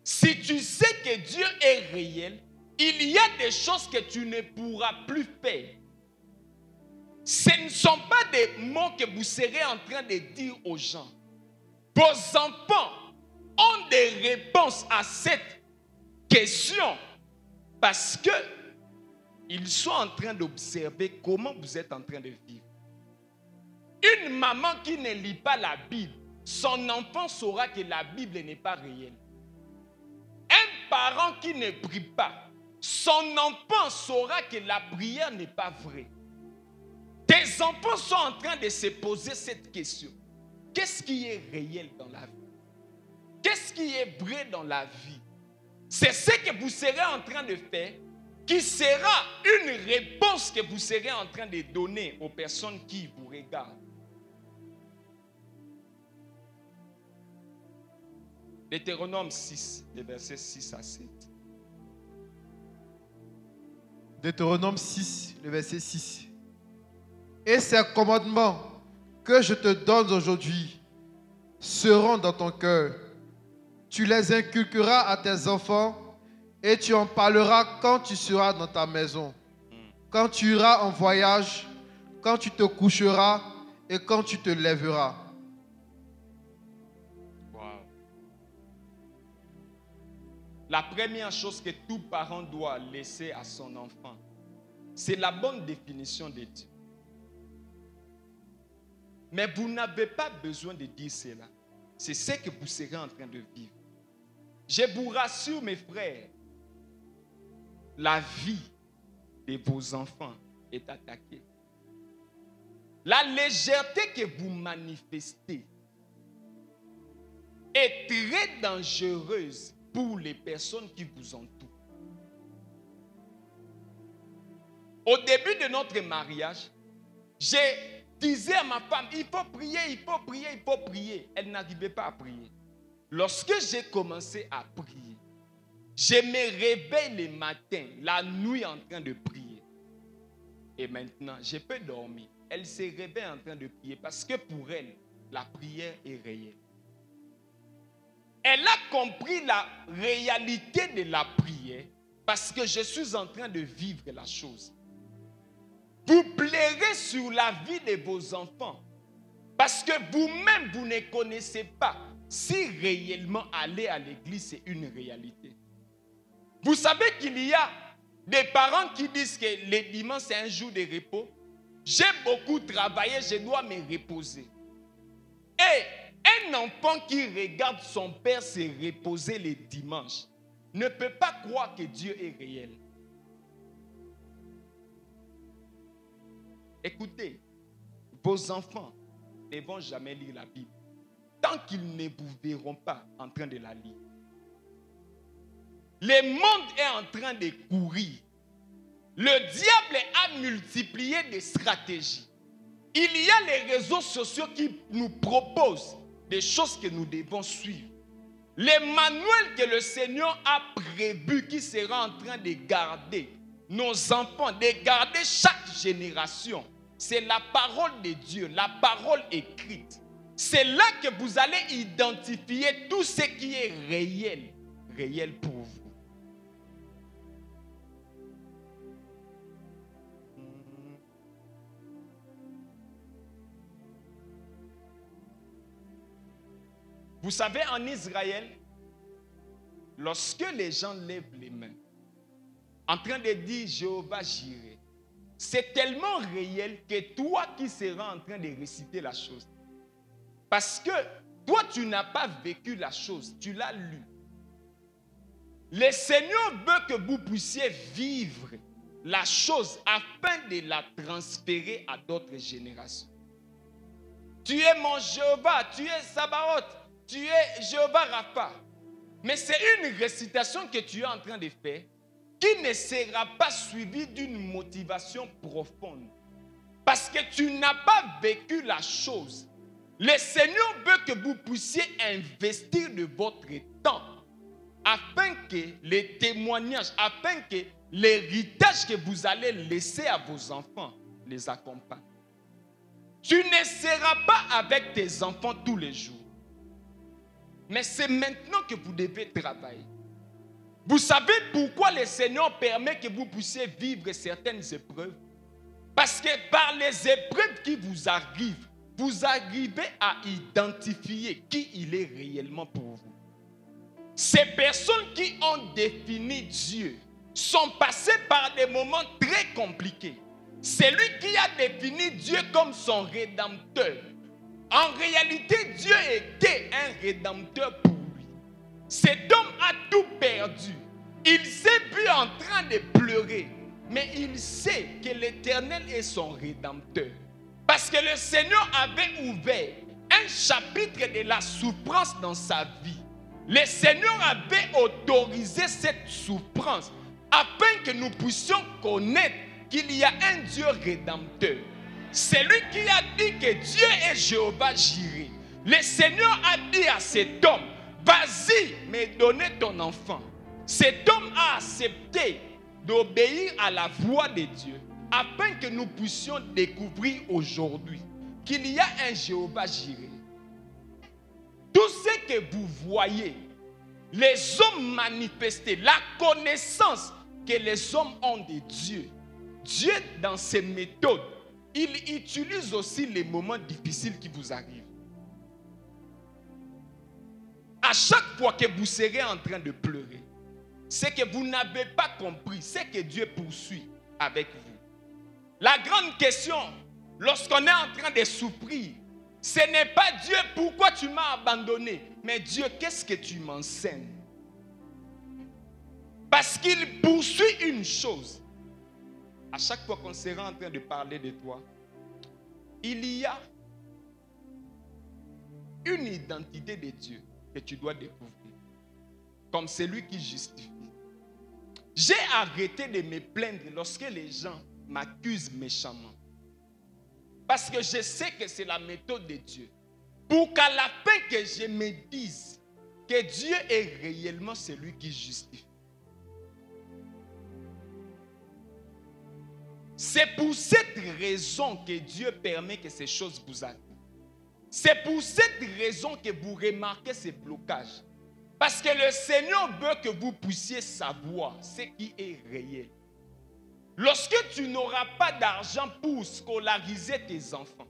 Speaker 3: Si tu sais que Dieu est réel, il y a des choses que tu ne pourras plus faire. Ce ne sont pas des mots que vous serez en train de dire aux gens. Vos enfants ont des réponses à cette question parce que ils sont en train d'observer comment vous êtes en train de vivre. Une maman qui ne lit pas la Bible, son enfant saura que la Bible n'est pas réelle. Un parent qui ne prie pas, son enfant saura que la prière n'est pas vraie. Tes enfants sont en train de se poser cette question. Qu'est-ce qui est réel dans la vie? Qu'est-ce qui est vrai dans la vie? C'est ce que vous serez en train de faire qui sera une réponse que vous serez en train de donner aux personnes qui vous regardent. Deutéronome 6, les versets 6 à 7.
Speaker 4: Deutéronome 6, le verset 6. Et ces commandements que je te donne aujourd'hui seront dans ton cœur. Tu les inculqueras à tes enfants et tu en parleras quand tu seras dans ta maison, quand tu iras en voyage, quand tu te coucheras et quand tu te lèveras.
Speaker 3: Wow. La première chose que tout parent doit laisser à son enfant, c'est la bonne définition de Dieu. Mais vous n'avez pas besoin de dire cela. C'est ce que vous serez en train de vivre. Je vous rassure, mes frères, la vie de vos enfants est attaquée. La légèreté que vous manifestez est très dangereuse pour les personnes qui vous entourent. Au début de notre mariage, je disais à ma femme, il faut prier, il faut prier, il faut prier. Elle n'arrivait pas à prier. Lorsque j'ai commencé à prier, je me réveille le matin, la nuit en train de prier. Et maintenant, je peux dormir. Elle se réveille en train de prier parce que pour elle, la prière est réelle. Elle a compris la réalité de la prière parce que je suis en train de vivre la chose. Vous plairez sur la vie de vos enfants parce que vous-même, vous ne connaissez pas si réellement aller à l'église, c'est une réalité. Vous savez qu'il y a des parents qui disent que le dimanche, c'est un jour de repos. J'ai beaucoup travaillé, je dois me reposer. Et un enfant qui regarde son père se reposer le dimanche ne peut pas croire que Dieu est réel. Écoutez, vos enfants ne vont jamais lire la Bible tant qu'ils ne vous verront pas en train de la lire. Le monde est en train de courir. Le diable a multiplié des stratégies. Il y a les réseaux sociaux qui nous proposent des choses que nous devons suivre. Les manuels que le Seigneur a prévus qui sera en train de garder nos enfants, de garder chaque génération. C'est la parole de Dieu, la parole écrite. C'est là que vous allez identifier tout ce qui est réel, réel pour vous. Vous savez, en Israël, lorsque les gens lèvent les mains, en train de dire Jéhovah Jireh, c'est tellement réel que toi qui seras en train de réciter la chose. Parce que toi, tu n'as pas vécu la chose, tu l'as lu. Le Seigneur veut que vous puissiez vivre la chose afin de la transférer à d'autres générations. Tu es mon Jéhovah, tu es Sabaoth, tu es Jéhovah Rapha. Mais c'est une récitation que tu es en train de faire qui ne sera pas suivie d'une motivation profonde. Parce que tu n'as pas vécu la chose. Le Seigneur veut que vous puissiez investir de votre temps afin que les témoignages, afin que l'héritage que vous allez laisser à vos enfants les accompagne. Tu ne seras pas avec tes enfants tous les jours. Mais c'est maintenant que vous devez travailler. Vous savez pourquoi le Seigneur permet que vous puissiez vivre certaines épreuves? Parce que par les épreuves qui vous arrivent, vous arrivez à identifier qui il est réellement pour vous. Ces personnes qui ont défini Dieu sont passées par des moments très compliqués. C'est lui qui a défini Dieu comme son rédempteur. En réalité, Dieu était un rédempteur pour lui. Cet homme a tout perdu. Il s'est vu en train de pleurer. Mais il sait que l'Éternel est son rédempteur. Parce que le Seigneur avait ouvert un chapitre de la souffrance dans sa vie. Le Seigneur avait autorisé cette souffrance afin que nous puissions connaître qu'il y a un Dieu rédempteur. C'est lui qui a dit que Dieu est Jéhovah Jireh. Le Seigneur a dit à cet homme, vas-y, me donner ton enfant. Cet homme a accepté d'obéir à la voix de Dieu afin que nous puissions découvrir aujourd'hui qu'il y a un Jéhovah Jireh. Tout ce que vous voyez, les hommes manifestés, la connaissance que les hommes ont de Dieu, Dieu dans ses méthodes, il utilise aussi les moments difficiles qui vous arrivent. À chaque fois que vous serez en train de pleurer, c'est que vous n'avez pas compris ce que Dieu poursuit avec vous. La grande question, lorsqu'on est en train de souffrir, ce n'est pas Dieu, pourquoi tu m'as abandonné, mais Dieu, qu'est-ce que tu m'enseignes? Parce qu'il poursuit une chose. À chaque fois qu'on sera en train de parler de toi, il y a une identité de Dieu que tu dois découvrir. Comme celui qui justifie. J'ai arrêté de me plaindre lorsque les gens m'accusent méchamment. Parce que je sais que c'est la méthode de Dieu. Pour qu'à la fin que je me dise que Dieu est réellement celui qui justifie. C'est pour cette raison que Dieu permet que ces choses vous arrivent. C'est pour cette raison que vous remarquez ces blocages. Parce que le Seigneur veut que vous puissiez savoir ce qui est réel. Lorsque tu n'auras pas d'argent pour scolariser tes enfants,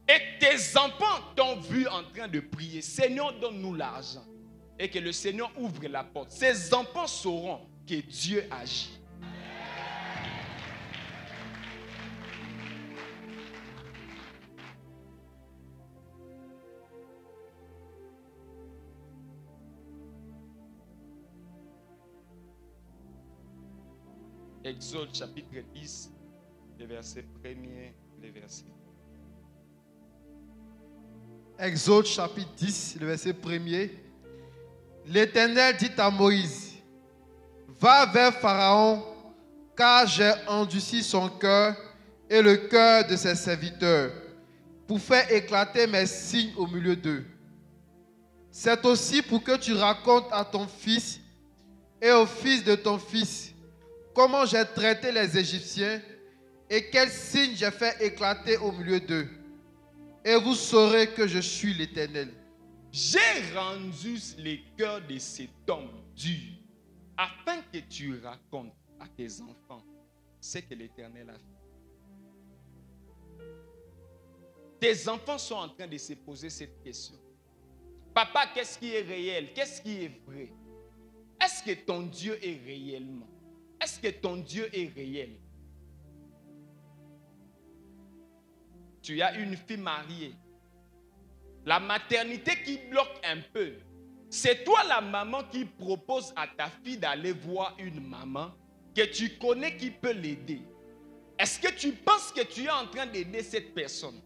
Speaker 3: et tes enfants t'ont vu en train de prier, Seigneur, donne-nous l'argent, et que le Seigneur ouvre la porte, ces enfants sauront que Dieu agit. Exode chapitre 10, le verset 1er, le verset.
Speaker 4: Exode chapitre 10, le verset 1er. L'Éternel dit à Moïse, va vers Pharaon, car j'ai endurci son cœur et le cœur de ses serviteurs, pour faire éclater mes signes au milieu d'eux. C'est aussi pour que tu racontes à ton fils et au fils de ton fils comment j'ai traité les Égyptiens et quels signes j'ai fait éclater au milieu d'eux. Et vous saurez que je suis l'Éternel.
Speaker 3: J'ai rendu les cœurs de cet homme dur afin que tu racontes à tes enfants ce que l'Éternel a fait. Tes enfants sont en train de se poser cette question. Papa, qu'est-ce qui est réel? Qu'est-ce qui est vrai? Est-ce que ton Dieu est réellement? Est-ce que ton Dieu est réel? Tu as une fille mariée. La maternité qui bloque un peu. C'est toi la maman qui propose à ta fille d'aller voir une maman que tu connais qui peut l'aider. Est-ce que tu penses que tu es en train d'aider cette personne?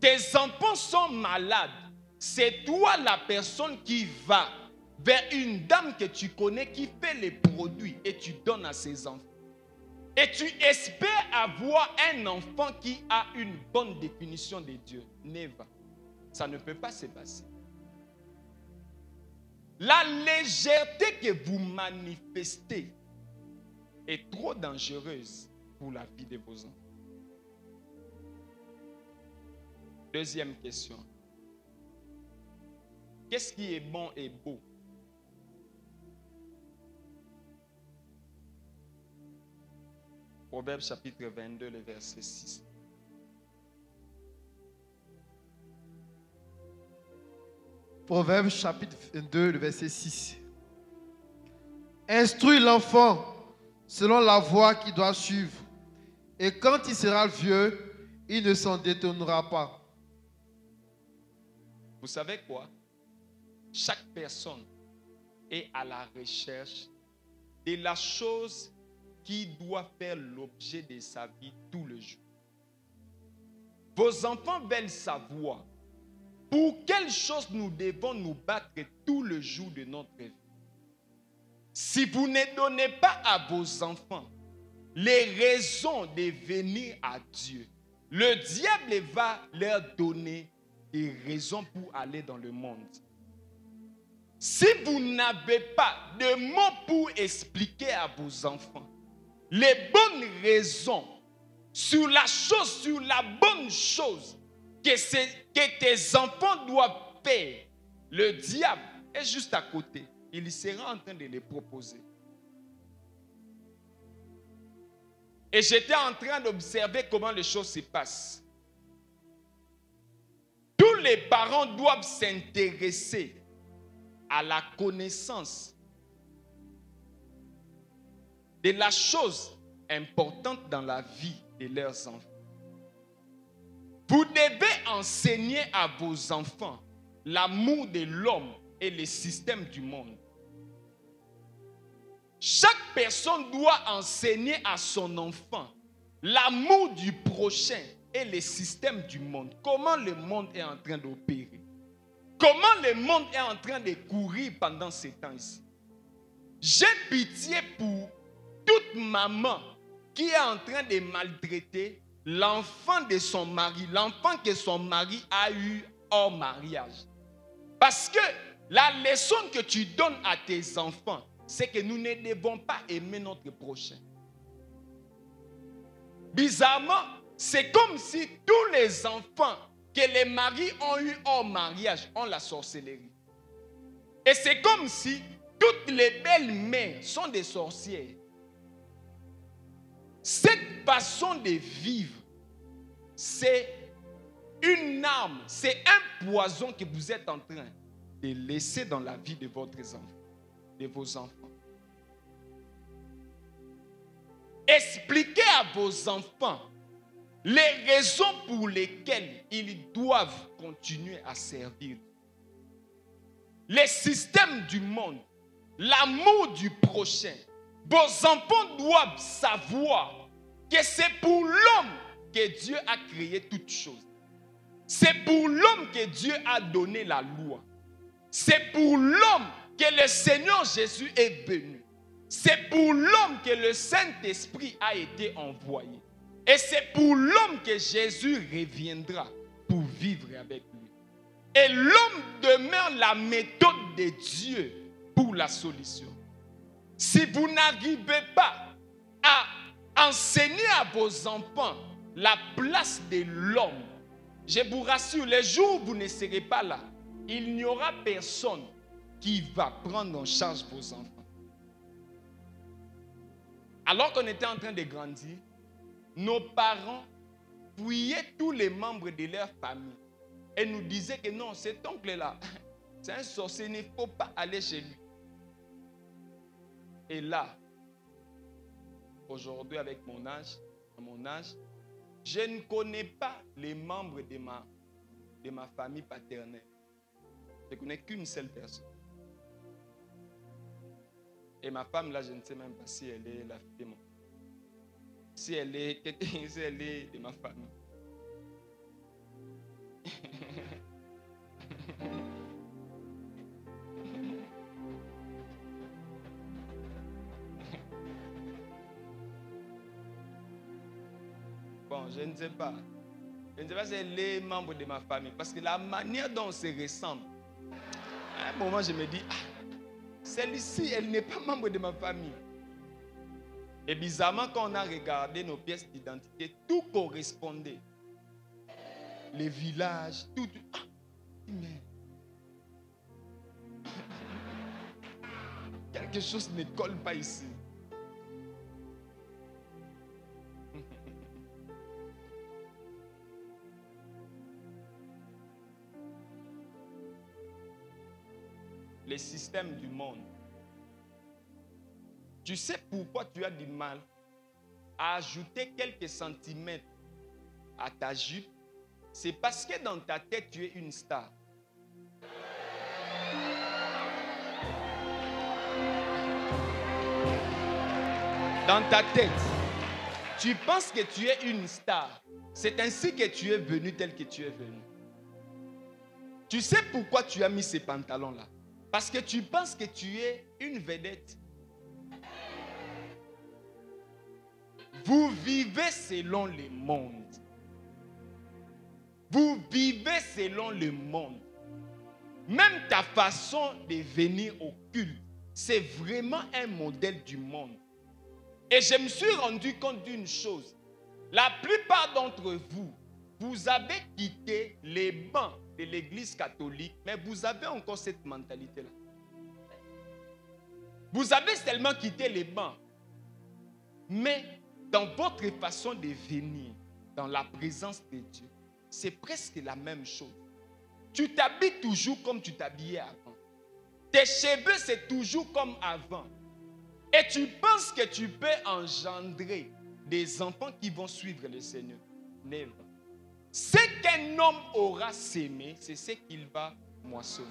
Speaker 3: Tes enfants sont malades. c'est toi la personne qui va vers une dame que tu connais qui fait les produits et tu donnes à ses enfants. Et tu espères avoir un enfant qui a une bonne définition de Dieu. Never. Ça ne peut pas se passer. La légèreté que vous manifestez est trop dangereuse pour la vie de vos enfants. Deuxième question. Qu'est-ce qui est bon et beau? Proverbe chapitre 22, le verset 6.
Speaker 4: Proverbe chapitre 22, le verset 6. Instruis l'enfant selon la voie qu'il doit suivre, et quand il sera vieux, il ne s'en détournera pas.
Speaker 3: Vous savez quoi? Chaque personne est à la recherche de la chose qui doit faire l'objet de sa vie tout le jour. Vos enfants veulent savoir pour quelle chose nous devons nous battre tout le jour de notre vie. Si vous ne donnez pas à vos enfants les raisons de venir à Dieu, le diable va leur donner des raisons pour aller dans le monde. Si vous n'avez pas de mots pour expliquer à vos enfants les bonnes raisons sur la bonne chose que tes enfants doivent faire, le diable est juste à côté. Il sera en train de les proposer. Et j'étais en train d'observer comment les choses se passent. Tous les parents doivent s'intéresser à la connaissance de la chose importante dans la vie de leurs enfants. Vous devez enseigner à vos enfants l'amour de l'homme et le système du monde. Chaque personne doit enseigner à son enfant l'amour du prochain et le système du monde. Comment le monde est en train d'opérer. Comment le monde est en train de courir pendant ces temps-ci. J'ai pitié pour toute maman qui est en train de maltraiter l'enfant de son mari, l'enfant que son mari a eu hors mariage. Parce que la leçon que tu donnes à tes enfants, c'est que nous ne devons pas aimer notre prochain. Bizarrement, c'est comme si tous les enfants que les maris ont eu hors mariage ont la sorcellerie. Et c'est comme si toutes les belles mères sont des sorcières. Cette façon de vivre, c'est une arme, c'est un poison que vous êtes en train de laisser dans la vie de votre enfant, de vos enfants. Expliquez à vos enfants les raisons pour lesquelles ils doivent continuer à servir. Les systèmes du monde, l'amour du prochain. Vos enfants doivent savoir que c'est pour l'homme que Dieu a créé toutes choses. C'est pour l'homme que Dieu a donné la loi. C'est pour l'homme que le Seigneur Jésus est venu. C'est pour l'homme que le Saint-Esprit a été envoyé. Et c'est pour l'homme que Jésus reviendra pour vivre avec lui. Et l'homme demeure la méthode de Dieu pour la solution. Si vous n'arrivez pas à enseigner à vos enfants la place de l'homme, je vous rassure, les jours où vous ne serez pas là, il n'y aura personne qui va prendre en charge vos enfants. Alors qu'on était en train de grandir, nos parents fouillaient tous les membres de leur famille et nous disaient que non, cet oncle-là, c'est un sorcier, il ne faut pas aller chez lui. Et là, aujourd'hui avec à mon âge, je ne connais pas les membres de ma famille paternelle. Je ne connais qu'une seule personne. Et ma femme, là, je ne sais même pas si elle est la fille de mon. Si elle est de ma famille. Non, je ne sais pas. Je ne sais pas si c'est les membres de ma famille. Parce que la manière dont on se ressemble, à un moment, je me dis, celle-ci, elle n'est pas membre de ma famille. Et bizarrement, quand on a regardé nos pièces d'identité, tout correspondait. Les villages, tout. Mais quelque chose ne colle pas ici. Les systèmes du monde. Tu sais pourquoi tu as du mal à ajouter quelques centimètres à ta jupe? C'est parce que dans ta tête, tu es une star. Dans ta tête, tu penses que tu es une star. C'est ainsi que tu es venu tel que tu es venu. Tu sais pourquoi tu as mis ces pantalons-là? Parce que tu penses que tu es une vedette. Vous vivez selon le monde. Vous vivez selon le monde. Même ta façon de venir au culte, c'est vraiment un modèle du monde. Et je me suis rendu compte d'une chose. La plupart d'entre vous, vous avez quitté les bancs de l'église catholique, mais vous avez encore cette mentalité-là. Vous avez seulement quitté les bancs. Mais dans votre façon de venir, dans la présence de Dieu, c'est presque la même chose. Tu t'habilles toujours comme tu t'habillais avant. Tes cheveux, c'est toujours comme avant. Et tu penses que tu peux engendrer des enfants qui vont suivre le Seigneur. Never. Ce qu'un homme aura sémé, c'est ce qu'il va moissonner.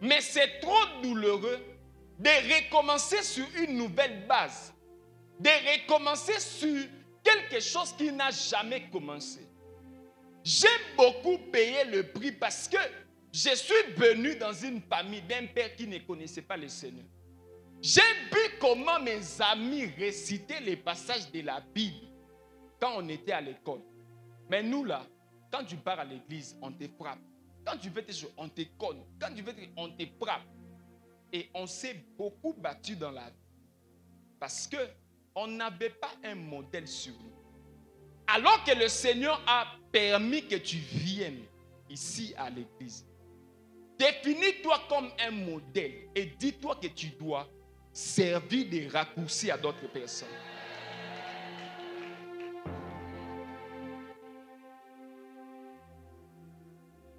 Speaker 3: Mais c'est trop douloureux de recommencer sur une nouvelle base. De recommencer sur quelque chose qui n'a jamais commencé. J'ai beaucoup payé le prix parce que je suis venu dans une famille d'un père qui ne connaissait pas le Seigneur. J'ai vu comment mes amis récitaient les passages de la Bible quand on était à l'école. Mais nous là, quand tu pars à l'église, on te frappe. Quand tu fais tes choses, on te conne. Quand tu fais tes choses, on te frappe. Et on s'est beaucoup battu dans la vie. Parce qu'on n'avait pas un modèle sur nous. Alors que le Seigneur a permis que tu viennes ici à l'église. Définis-toi comme un modèle et dis-toi que tu dois servir de raccourci à d'autres personnes.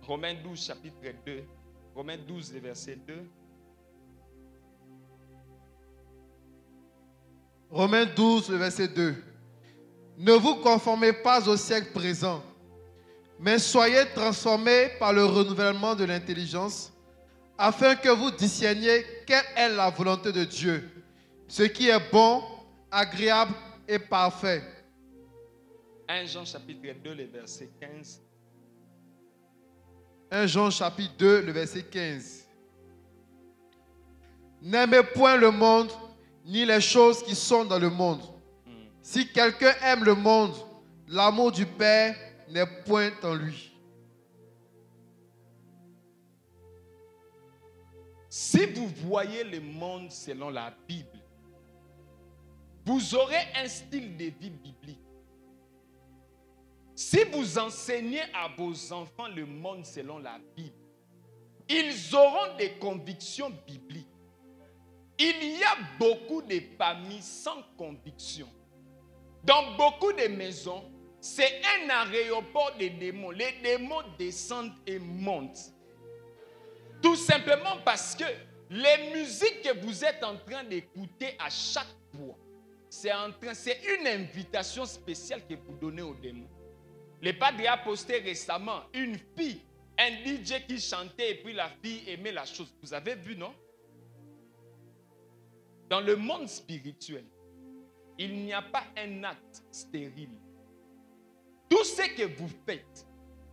Speaker 3: Romains 12, chapitre 2. Romains 12, verset 2.
Speaker 4: Romains 12, verset 2. Ne vous conformez pas au siècle présent, mais soyez transformés par le renouvellement de l'intelligence, afin que vous discerniez quelle est la volonté de Dieu, ce qui est bon, agréable et parfait.
Speaker 3: 1 Jean chapitre 2, le verset 15.
Speaker 4: 1 Jean chapitre 2, le verset 15. N'aimez point le monde, ni les choses qui sont dans le monde. Si quelqu'un aime le monde, l'amour du Père n'est point en lui.
Speaker 3: Si vous voyez le monde selon la Bible, vous aurez un style de vie biblique. Si vous enseignez à vos enfants le monde selon la Bible, ils auront des convictions bibliques. Il y a beaucoup de familles sans conviction. Dans beaucoup de maisons, c'est un aéroport de démons. Les démons descendent et montent. Tout simplement parce que les musiques que vous êtes en train d'écouter à chaque fois, c'est une invitation spéciale que vous donnez aux démons. Le padre a posté récemment une fille, un DJ qui chantait et puis la fille aimait la chose. Vous avez vu, non? Dans le monde spirituel, il n'y a pas un acte stérile. Tout ce que vous faites,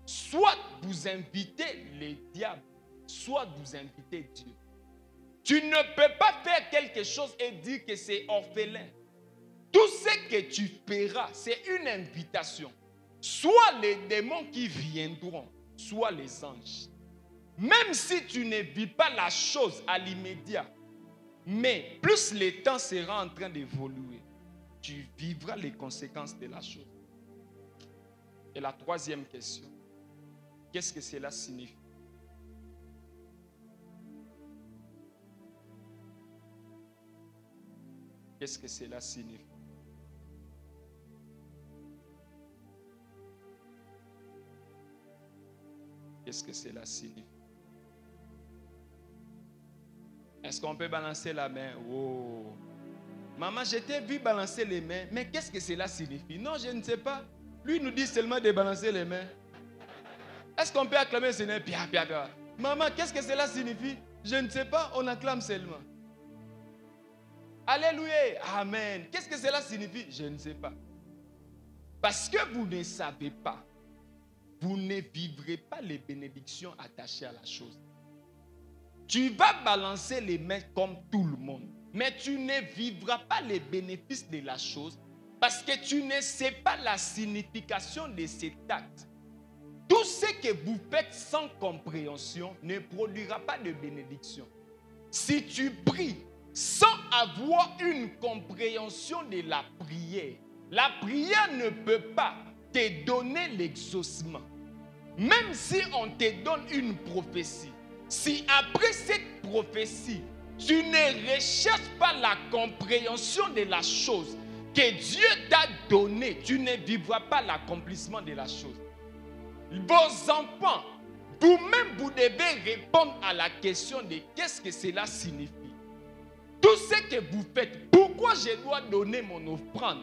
Speaker 3: soit vous invitez les diables, soit vous invitez Dieu. Tu ne peux pas faire quelque chose et dire que c'est orphelin. Tout ce que tu feras, c'est une invitation. Soit les démons qui viendront, soit les anges. Même si tu ne vis pas la chose à l'immédiat, mais plus le temps sera en train d'évoluer, tu vivras les conséquences de la chose. Et la troisième question, qu'est-ce que cela signifie? Qu'est-ce que cela signifie? Qu'est-ce que cela signifie? Est-ce qu'on peut balancer la main? Oh. Maman, je t'ai vu balancer les mains, mais qu'est-ce que cela signifie? Non, je ne sais pas. Lui nous dit seulement de balancer les mains. Est-ce qu'on peut acclamer le Seigneur? Pia, pia, pia. Maman, qu'est-ce que cela signifie? Je ne sais pas, on acclame seulement. Alléluia, amen. Qu'est-ce que cela signifie? Je ne sais pas. Parce que vous ne savez pas, vous ne vivrez pas les bénédictions attachées à la chose. Tu vas balancer les mains comme tout le monde, mais tu ne vivras pas les bénéfices de la chose parce que tu ne sais pas la signification de cet acte. Tout ce que vous faites sans compréhension ne produira pas de bénédiction. Si tu pries sans avoir une compréhension de la prière ne peut pas te donner l'exaucement. Même si on te donne une prophétie, si après cette prophétie, tu ne recherches pas la compréhension de la chose que Dieu t'a donnée, tu ne vivras pas l'accomplissement de la chose. Vos enfants, vous-même, vous devez répondre à la question de qu'est-ce que cela signifie. Tout ce que vous faites, pourquoi je dois donner mon offrande?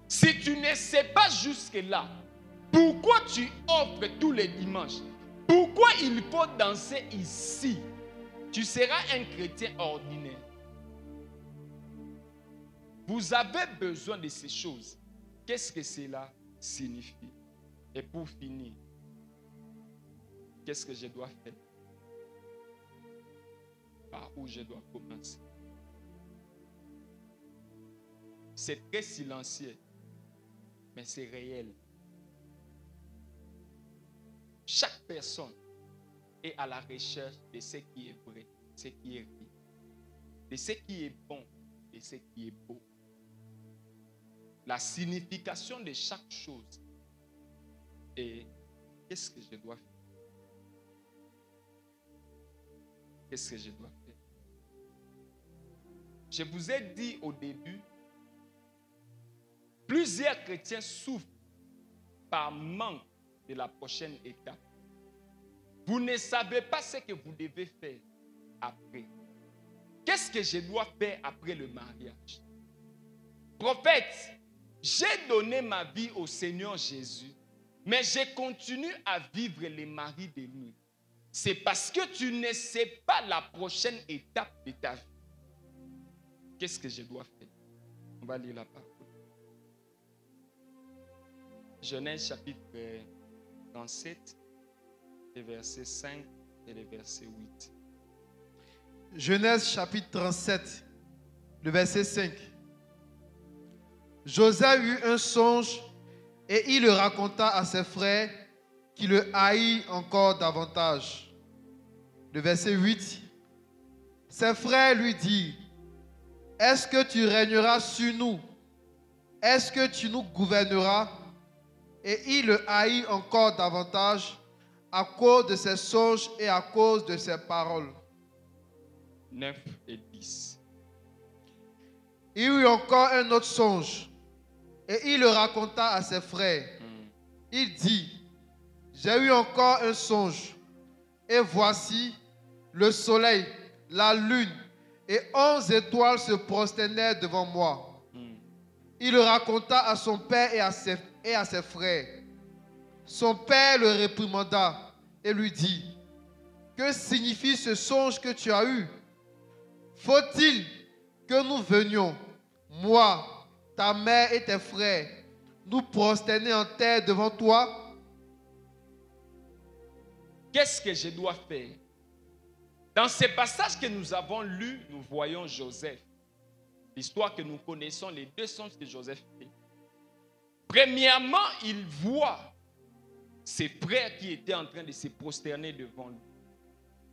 Speaker 3: Si tu ne sais pas jusque-là, pourquoi tu offres tous les dimanches? Pourquoi il faut danser ici? Tu seras un chrétien ordinaire. Vous avez besoin de ces choses. Qu'est-ce que cela signifie? Et pour finir, qu'est-ce que je dois faire? Par où je dois commencer? C'est très silencieux, mais c'est réel. Chaque personne est à la recherche de ce qui est vrai, ce qui est vrai, de ce qui est bon, de ce qui est beau. La signification de chaque chose. Et qu'est-ce que je dois faire? Qu'est-ce que je dois faire? Je vous ai dit au début, plusieurs chrétiens souffrent par manque de la prochaine étape. Vous ne savez pas ce que vous devez faire après. Qu'est-ce que je dois faire après le mariage? Prophète, j'ai donné ma vie au Seigneur Jésus, mais je continue à vivre les maris de nuit. C'est parce que tu ne sais pas la prochaine étape de ta vie. Qu'est-ce que je dois faire? On va lire la parole. Genèse chapitre 37, les versets 5 et les versets 8.
Speaker 4: Genèse chapitre 37, le verset 5. Joseph eut un songe et il le raconta à ses frères qui le haïssent encore davantage. Le verset 8. Ses frères lui dirent: est-ce que tu régneras sur nous? Est-ce que tu nous gouverneras? Et il le haït encore davantage à cause de ses songes et à cause de ses paroles.
Speaker 3: 9 et 10.
Speaker 4: Il eut encore un autre songe et il le raconta à ses frères. Il dit: j'ai eu encore un songe et voici le soleil, la lune et 11 étoiles se prosternèrent devant moi. Il le raconta à son père et à ses frères. Son père le réprimanda et lui dit: que signifie ce songe que tu as eu? Faut-il que nous venions, moi, ta mère et tes frères, nous prosterner en terre devant toi?
Speaker 3: Qu'est-ce que je dois faire? Dans ces passages que nous avons lus, nous voyons Joseph. l'histoire que nous connaissons, les 2 songes que Joseph fait. Premièrement, il voit ses frères qui étaient en train de se prosterner devant lui.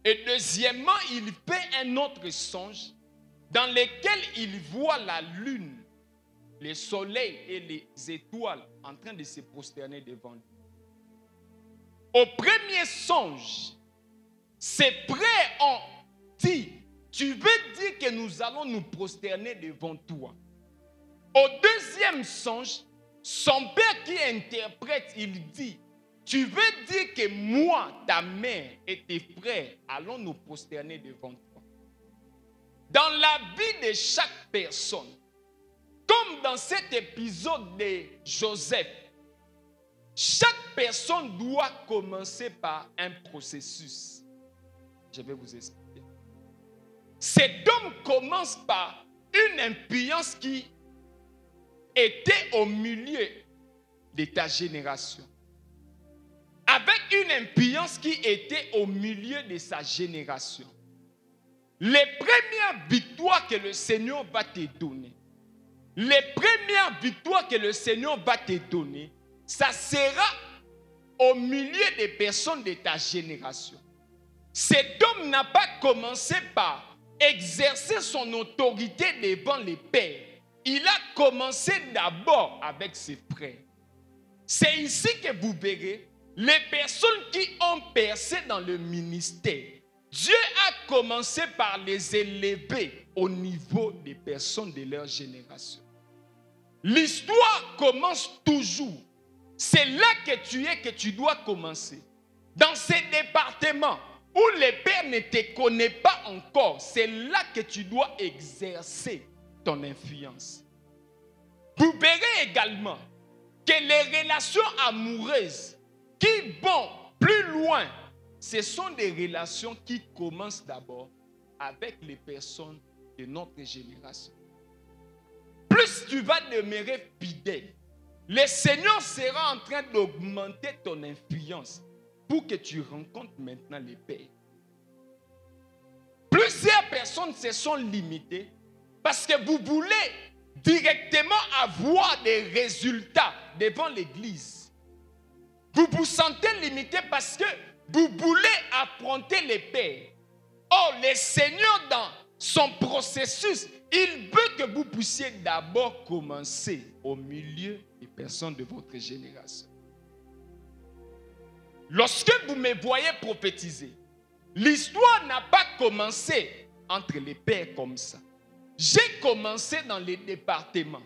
Speaker 3: Et deuxièmement, il fait un autre songe dans lequel il voit la lune, le soleil et les étoiles en train de se prosterner devant lui. Au premier songe, ses frères ont dit, tu veux dire que nous allons nous prosterner devant toi. Au deuxième songe, son père qui interprète, il dit, tu veux dire que moi, ta mère et tes frères allons nous prosterner devant toi. Dans la vie de chaque personne, comme dans cet épisode de Joseph, chaque personne doit commencer par un processus. Je vais vous expliquer. Cet homme commence par une influence qui était au milieu de ta génération. Avec une influence qui était au milieu de sa génération. Les premières victoires que le Seigneur va te donner, ça sera au milieu des personnes de ta génération. Cet homme n'a pas commencé par exercer son autorité devant les pères. Il a commencé d'abord avec ses frères. C'est ici que vous verrez les personnes qui ont percé dans le ministère. Dieu a commencé par les élever au niveau des personnes de leur génération. L'histoire commence toujours. C'est là que tu es que tu dois commencer. Dans ces départements où les pères ne te connaissent pas encore, c'est là que tu dois exercer ton influence. Vous verrez également que les relations amoureuses qui vont plus loin, ce sont des relations qui commencent d'abord avec les personnes de notre génération. Plus tu vas demeurer fidèle, le Seigneur sera en train d'augmenter ton influence pour que tu rencontres maintenant les pères. Plusieurs personnes se sont limitées parce que vous voulez directement avoir des résultats devant l'église. Vous vous sentez limité parce que vous voulez affronter les pères. Or, le Seigneur, dans son processus, il veut que vous puissiez d'abord commencer au milieu des personnes de votre génération. Lorsque vous me voyez prophétiser, l'histoire n'a pas commencé entre les pères comme ça. J'ai commencé dans les départements.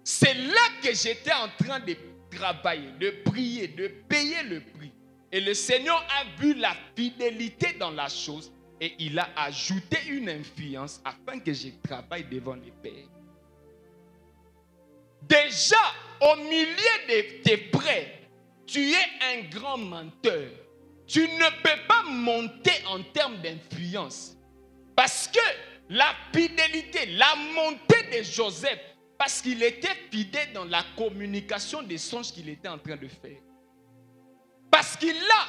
Speaker 3: C'est là que j'étais en train de travailler, de prier, de payer le prix. Et le Seigneur a vu la fidélité dans la chose et il a ajouté une influence afin que je travaille devant les pères. Déjà, au milieu de tes frères, tu es un grand menteur. Tu ne peux pas monter en termes d'influence. Parce que la fidélité, la montée de Joseph, parce qu'il était fidèle dans la communication des songes qu'il était en train de faire. Parce qu'il a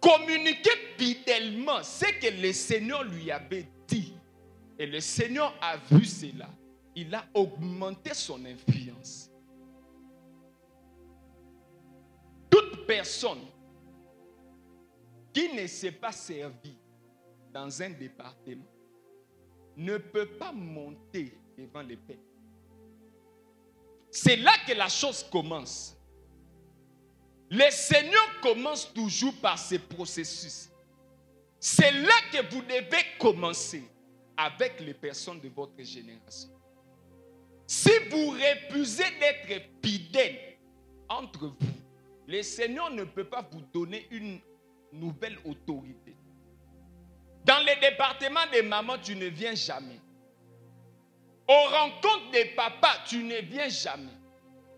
Speaker 3: communiqué fidèlement ce que le Seigneur lui avait dit. Et le Seigneur a vu cela. Il a augmenté son influence. Toute personne qui ne s'est pas servie dans un département ne peut pas monter devant les pères. C'est là que la chose commence. Le Seigneur commence toujours par ce processus. C'est là que vous devez commencer avec les personnes de votre génération. Si vous refusez d'être fidèle entre vous, le Seigneur ne peut pas vous donner une nouvelle autorité. Dans les départements des mamans, tu ne viens jamais. Aux rencontres des papas, tu ne viens jamais.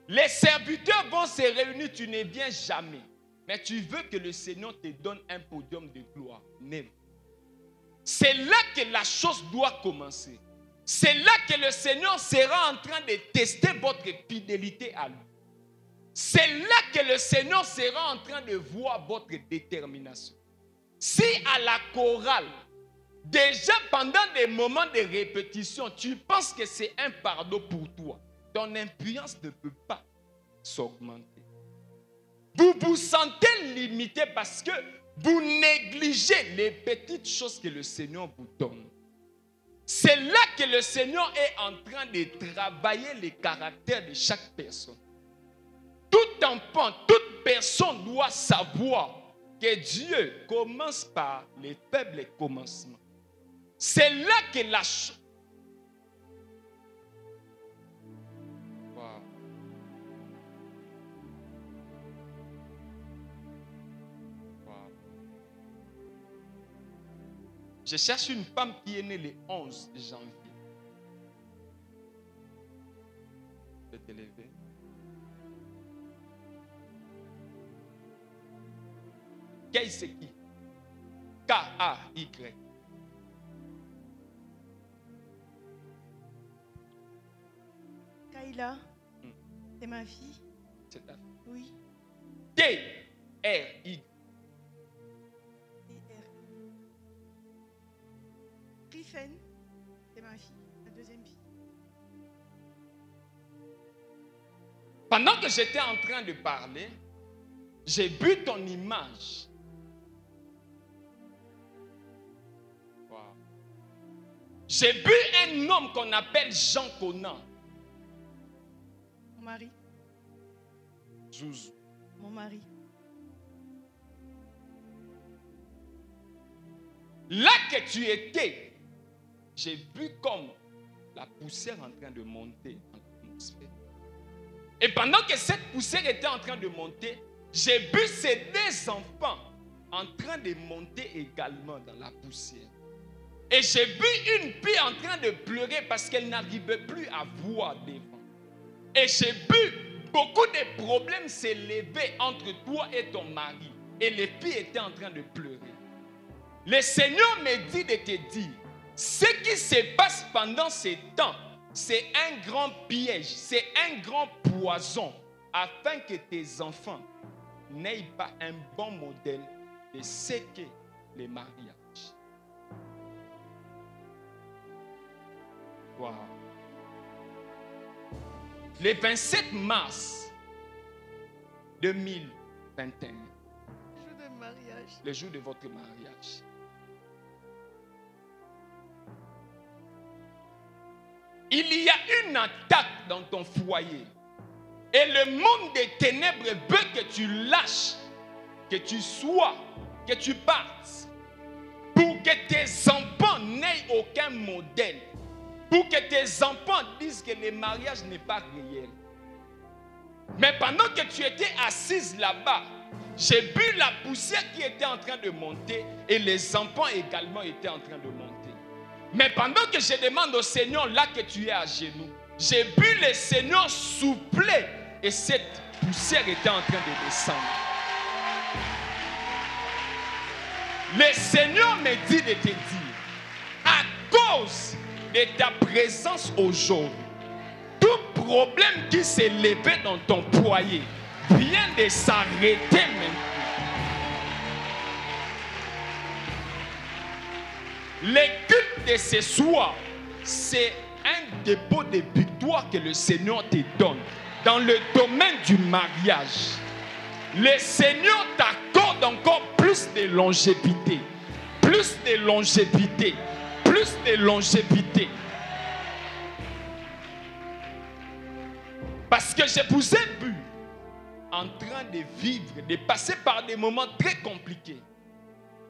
Speaker 3: Les serviteurs vont se réunir, tu ne viens jamais. Mais tu veux que le Seigneur te donne un podium de gloire. Never. C'est là que la chose doit commencer. C'est là que le Seigneur sera en train de tester votre fidélité à lui. C'est là que le Seigneur sera en train de voir votre détermination. Si à la chorale, Déjà, pendant des moments de répétition, tu penses que c'est un pardon pour toi. Ton influence ne peut pas s'augmenter. Vous vous sentez limité parce que vous négligez les petites choses que le Seigneur vous donne. C'est là que le Seigneur est en train de travailler les caractères de chaque personne. Tout enfant, toute personne doit savoir que Dieu commence par les faibles commencements. C'est là que la chose... Wow. Wow. Je cherche une femme qui est née le 11 janvier. Je vais te lever. Kay, c'est qui? K-A-Y.
Speaker 5: Kayla, c'est ma fille.
Speaker 3: C'est ta fille.
Speaker 5: Oui.
Speaker 3: T-R-Y.
Speaker 5: Griffen, c'est ma fille, la deuxième fille.
Speaker 3: Pendant que j'étais en train de parler, j'ai vu ton image. Wow. J'ai vu un homme qu'on appelle Jean Conan.
Speaker 5: Mon mari.
Speaker 3: Zouzou.
Speaker 5: Mon mari.
Speaker 3: Là que tu étais, j'ai vu comme la poussière en train de monter dans l'atmosphère. Et pendant que cette poussière était en train de monter, j'ai vu ces deux enfants en train de monter également dans la poussière. Et j'ai vu une fille en train de pleurer parce qu'elle n'arrivait plus à voir devant. Et j'ai vu beaucoup de problèmes s'élever entre toi et ton mari. Et les filles étaient en train de pleurer. Le Seigneur me dit de te dire, ce qui se passe pendant ces temps, c'est un grand piège, c'est un grand poison, afin que tes enfants n'aient pas un bon modèle de ce qu'est le mariage. Wow. Le 27 mars 2021,
Speaker 5: Jour de mariage.
Speaker 3: le jour de votre mariage, il y a une attaque dans ton foyer. Et le monde des ténèbres veut que tu lâches, que tu sois, que tu partes. Pour que tes enfants n'aient aucun modèle. Pour que tes enfants disent que le mariage n'est pas réel. Mais pendant que tu étais assise là-bas, j'ai vu la poussière qui était en train de monter et les enfants également étaient en train de monter. Mais pendant que je demande au Seigneur, là que tu es à genoux, j'ai vu le Seigneur souffler et cette poussière était en train de descendre. Le Seigneur me dit de te dire, à cause de ta présence aujourd'hui, tout problème qui s'est levé dans ton foyer vient de s'arrêter maintenant. Le culte de ce soir, c'est un dépôt de victoire que le Seigneur te donne dans le domaine du mariage. Le Seigneur t'accorde encore plus de longévité, plus de longévité, plus de longévité. Parce que je vous ai vu en train de vivre, de passer par des moments très compliqués.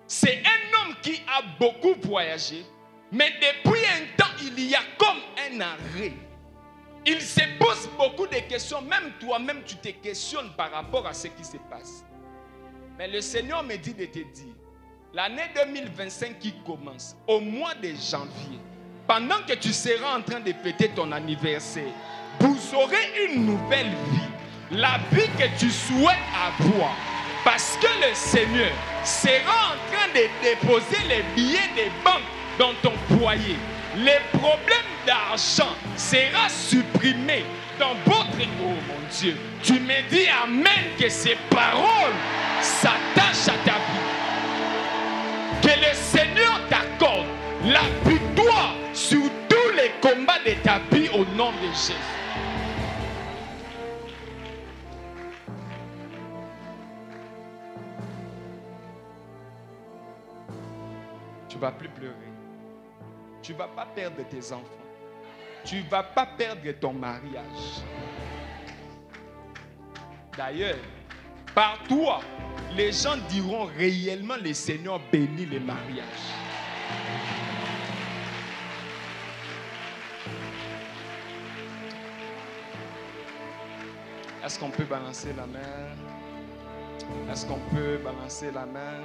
Speaker 3: C'est un homme qui a beaucoup voyagé, mais depuis un temps, il y a comme un arrêt. Il se pose beaucoup de questions, même toi-même, tu te questionnes par rapport à ce qui se passe. Mais le Seigneur me dit de te dire, l'année 2025 qui commence, au mois de janvier, pendant que tu seras en train de fêter ton anniversaire, vous aurez une nouvelle vie, la vie que tu souhaites avoir. Parce que le Seigneur sera en train de déposer les billets des banques dans ton foyer. Les problèmes d'argent seront supprimés dans votre... Oh mon Dieu, tu me dis amen que ces paroles s'attachent à ta vie. Que le Seigneur t'accorde de Jésus. Tu ne vas plus pleurer. Tu ne vas pas perdre tes enfants. Tu ne vas pas perdre ton mariage. D'ailleurs, par toi, les gens diront réellement le Seigneur bénit les mariages. Est-ce qu'on peut balancer la main? Est-ce qu'on peut balancer la main?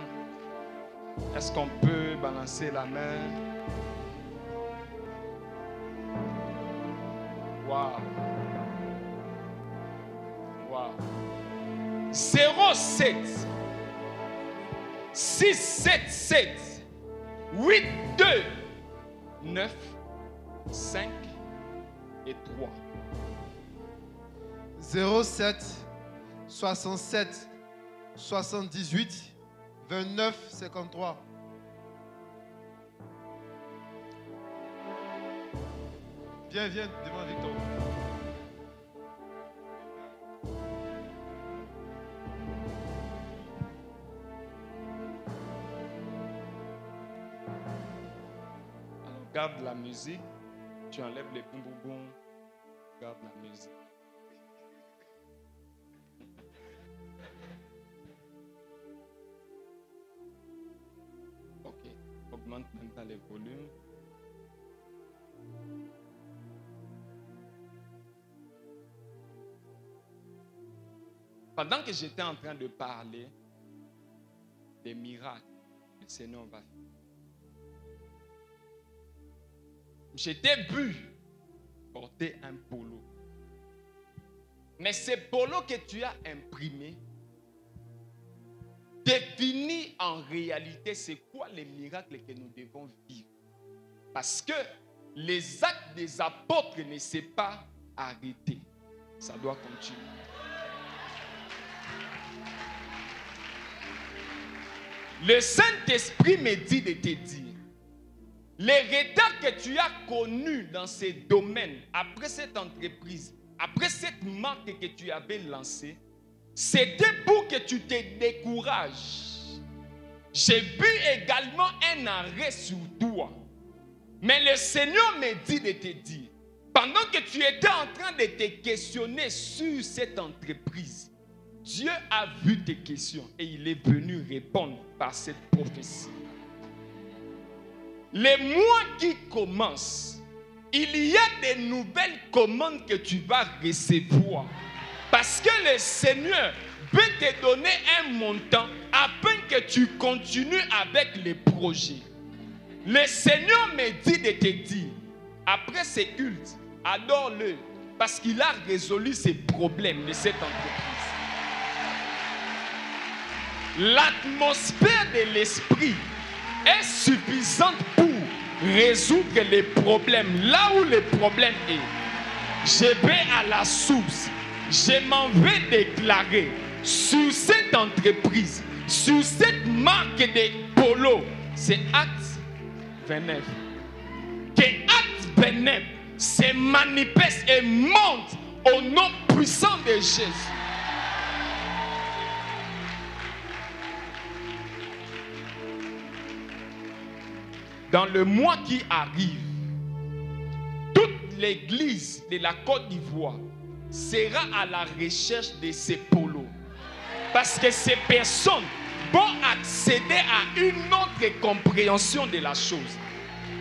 Speaker 3: Est-ce qu'on peut balancer la main? Wow. Wow. 07 677 82 9 5 et 3.
Speaker 4: 07 67 78 29 53. Viens, devant Victor.
Speaker 3: Alors, garde la musique. Tu enlèves les boum boum boum. Garde la musique. Ok. Augmente maintenant les volumes. Pendant que j'étais en train de parler des miracles que le Seigneur va faire, j'étais vu porter un polo. Mais ce polo que tu as imprimé définit en réalité c'est quoi les miracles que nous devons vivre. Parce que les actes des apôtres ne s'est pas arrêté. Ça doit continuer. Le Saint-Esprit me dit de te dire, les retards que tu as connus dans ces domaines, après cette entreprise, après cette marque que tu avais lancée, c'était pour que tu te décourages. J'ai vu également un arrêt sur toi. Mais le Seigneur me dit de te dire, pendant que tu étais en train de te questionner sur cette entreprise, Dieu a vu tes questions et il est venu répondre par cette prophétie. Les mois qui commencent, il y a des nouvelles commandes que tu vas recevoir. Parce que le Seigneur veut te donner un montant afin que tu continues avec les projets. Le Seigneur me dit de te dire, après ces cultes, adore-le parce qu'il a résolu ces problèmes de cette entreprise. L'atmosphère de l'esprit est suffisante pour résoudre les problèmes. Là où le problème est, je vais à la source. Je m'en vais déclarer sur cette entreprise, sur cette marque de polo, c'est Acte 29. Que Acte 29 se manifeste et monte au nom puissant de Jésus. Dans le mois qui arrive, toute l'église de la Côte d'Ivoire sera à la recherche de ces polos. Parce que ces personnes vont accéder à une autre compréhension de la chose.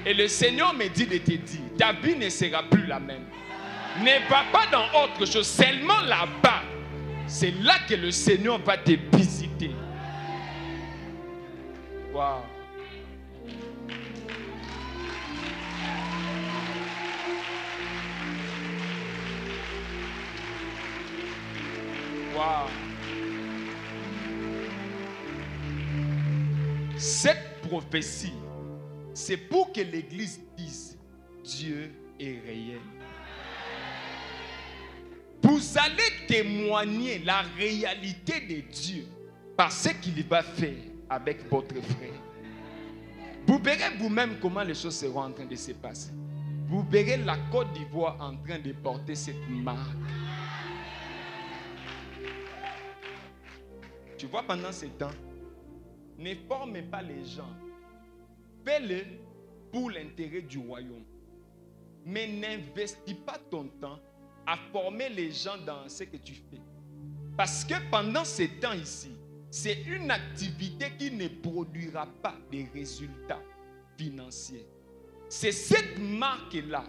Speaker 3: Et le Seigneur me dit de te dire, ta vie ne sera plus la même. Ne va pas dans autre chose, seulement là-bas. C'est là que le Seigneur va te visiter. Waouh. Wow. Cette prophétie, c'est pour que l'Église dise Dieu est réel. Vous allez témoigner la réalité de Dieu par ce qu'il va faire avec votre frère. Vous verrez vous-même comment les choses seront en train de se passer. vous verrez la Côte d'Ivoire en train de porter cette marque. Tu vois, pendant ces temps, ne formez pas les gens. Fais-le pour l'intérêt du royaume. Mais n'investis pas ton temps à former les gens dans ce que tu fais. Parce que pendant ces temps ici, c'est une activité qui ne produira pas de résultats financiers. C'est cette marque-là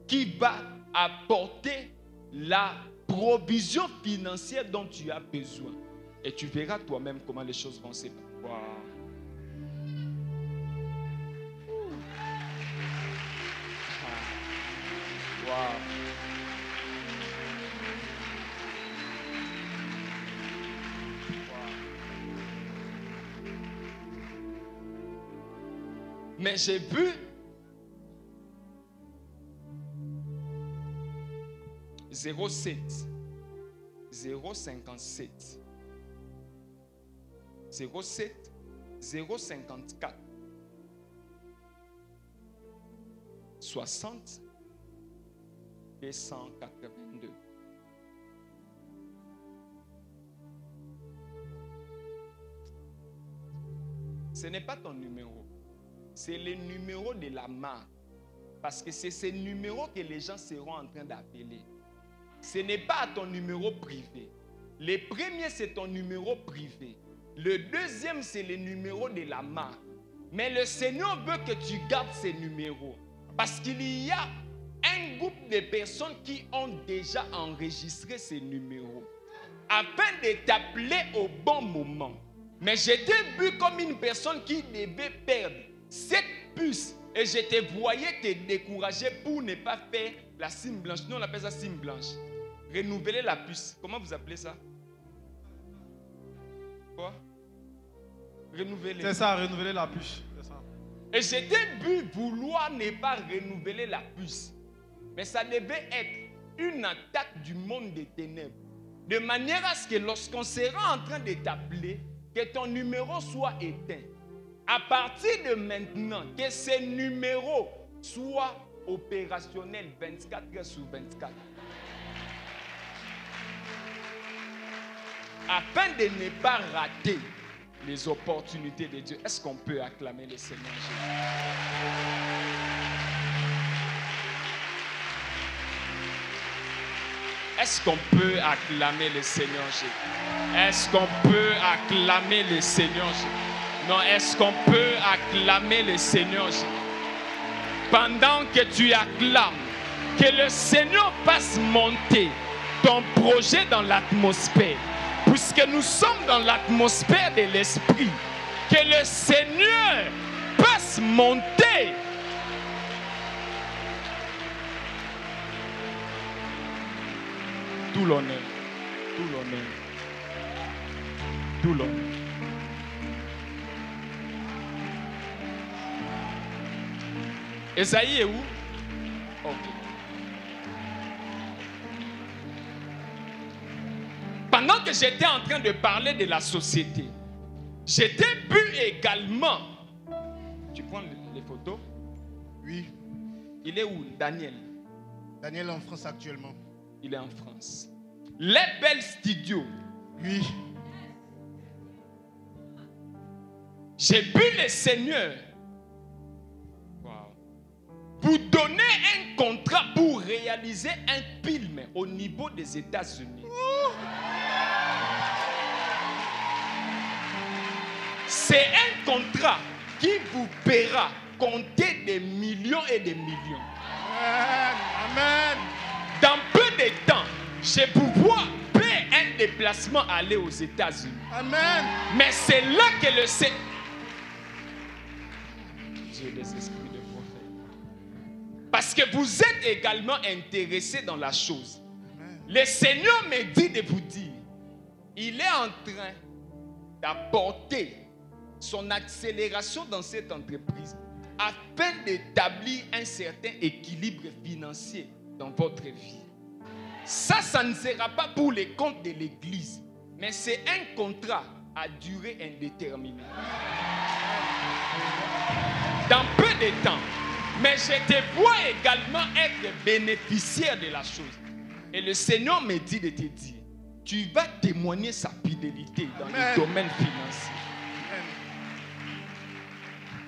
Speaker 3: qui va apporter la provision financière dont tu as besoin. Et tu verras toi-même comment les choses vont se passer. Wow. Wow. Mais j'ai vu « 07 057 07 054 60 282. Ce n'est pas ton numéro, c'est le numéro de la marque. Parce que c'est ce numéro que les gens seront en train d'appeler. Ce n'est pas ton numéro privé. Le premier, c'est ton numéro privé. Le deuxième, c'est le numéro de la marque. Mais le Seigneur veut que tu gardes ces numéros. Parce qu'il y a un groupe de personnes qui ont déjà enregistré ces numéros. Afin de t'appeler au bon moment. Mais je t'ai vu comme une personne qui devait perdre cette puce. Et je te voyais te décourager pour ne pas faire la cime blanche. Nous, on appelle ça cime blanche. Renouveler la puce. Comment vous appelez ça? Quoi? Renouveler.
Speaker 4: C'est ça, renouveler la puce.
Speaker 3: Et je t'ai vu vouloir ne pas renouveler la puce. Mais ça devait être une attaque du monde des ténèbres. De manière à ce que lorsqu'on sera en train de t'appeler, que ton numéro soit éteint. À partir de maintenant, que ce numéro soit opérationnel 24 heures sur 24. Afin de ne pas rater les opportunités de Dieu. Est-ce qu'on peut acclamer le Seigneur Jésus? Est-ce qu'on peut acclamer le Seigneur Jésus? Est-ce qu'on peut acclamer le Seigneur Jésus? Non, est-ce qu'on peut acclamer le Seigneur Jésus? Pendant que tu acclames, que le Seigneur fasse monter ton projet dans l'atmosphère. Puisque nous sommes dans l'atmosphère de l'Esprit, que le Seigneur fasse monter tout l'honneur, tout l'honneur, tout l'honneur. Esaïe est où? Ok. Pendant que j'étais en train de parler de la société, j'étais vu également. Tu prends les photos?
Speaker 6: Oui.
Speaker 3: Il est où, Daniel?
Speaker 6: Daniel est en France actuellement.
Speaker 3: Il est en France. Les belles studios.
Speaker 6: Oui.
Speaker 3: J'ai vu le Seigneur vous donner un contrat pour réaliser un film au niveau des États-Unis. C'est un contrat qui vous paiera compter des millions et des millions.
Speaker 6: Amen.
Speaker 3: Dans peu de temps, je vais pouvoir payer un déplacement à aller aux États-Unis.
Speaker 6: Amen.
Speaker 3: Mais c'est là que le Seigneur... Dieu des esprits de prophète. Parce que vous êtes également intéressés dans la chose.
Speaker 6: Amen.
Speaker 3: Le Seigneur me dit de vous dire, il est en train d'apporter son accélération dans cette entreprise afin d'établir un certain équilibre financier dans votre vie. Ça ne sera pas pour les comptes de l'église, mais c'est un contrat à durée indéterminée. Dans peu de temps, Mais je te vois également être bénéficiaire de la chose. Et le Seigneur me dit de te dire, tu vas témoigner sa fidélité dans le domaine financier.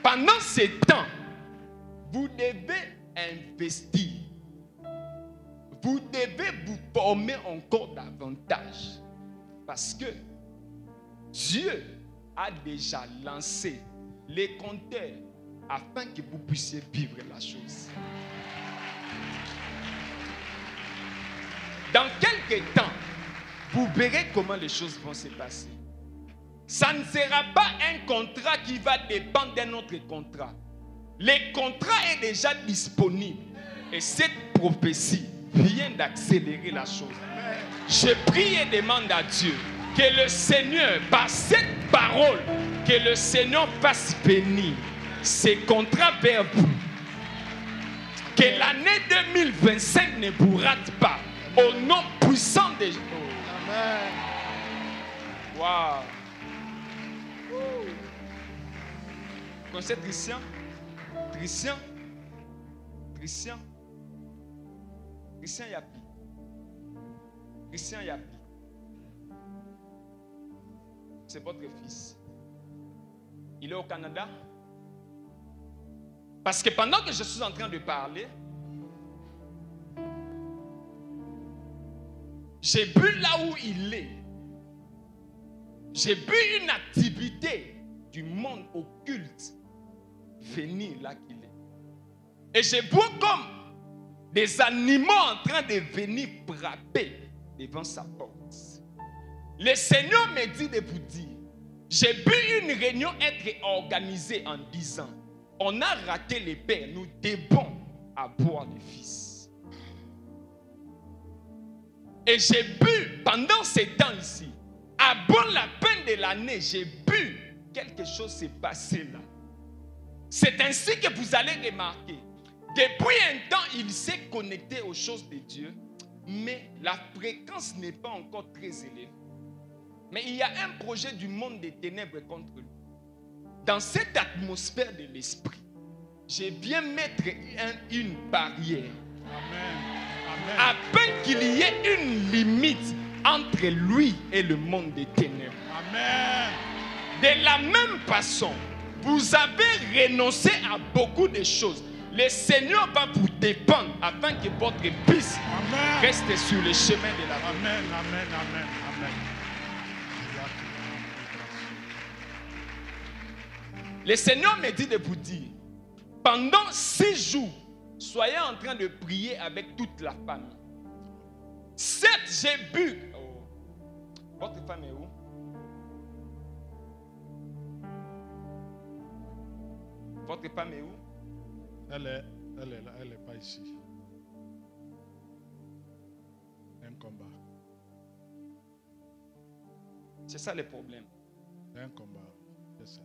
Speaker 3: Pendant ces temps, vous devez investir. Vous devez vous former encore davantage. Parce que Dieu a déjà lancé les compteurs afin que vous puissiez vivre la chose. Dans quelques temps, vous verrez comment les choses vont se passer. Ça ne sera pas un contrat qui va dépendre d'un autre contrat. Le contrat est déjà disponible. Et cette prophétie vient d'accélérer la chose. Je prie et demande à Dieu que le Seigneur, par cette parole, que le Seigneur fasse venir ces contrats vers vous. Que l'année 2025 ne vous rate pas. Au nom puissant de Jésus.
Speaker 6: Amen.
Speaker 3: Waouh. Vous connaissez Tristan? Tristan Yapi. Tristan Yapi. C'est votre fils. Il est au Canada. Parce que pendant que je suis en train de parler, j'ai vu là où il est. J'ai vu une activité du monde occulte venir là qu'il est. Et je vois comme des animaux en train de venir frapper devant sa porte. Le Seigneur me dit de vous dire, j'ai vu une réunion être organisée en disant, on a raté les pères, nous devons avoir les fils. Et j'ai vu pendant ces temps ici, avant la fin de l'année, j'ai vu quelque chose se passer là. C'est ainsi que vous allez remarquer. Depuis un temps, il s'est connecté aux choses de Dieu, mais la fréquence n'est pas encore très élevée. Mais il y a un projet du monde des ténèbres contre lui. Dans cette atmosphère de l'esprit, je viens mettre une barrière.
Speaker 6: Amen.
Speaker 3: Afin qu'il y ait une limite entre lui et le monde des ténèbres.
Speaker 6: Amen.
Speaker 3: De la même façon, vous avez renoncé à beaucoup de choses. Le Seigneur va vous défendre afin que votre fils reste sur le chemin de la vie.
Speaker 6: Amen. Amen. Amen. Amen.
Speaker 3: Le Seigneur me dit de vous dire, pendant 6 jours, soyez en train de prier avec toute la famille. 7, j'ai bu. Oh. Votre femme est où? Votre femme est où?
Speaker 6: Elle est là, elle n'est pas ici. Un combat.
Speaker 3: C'est ça le problème.
Speaker 6: Un combat. C'est ça.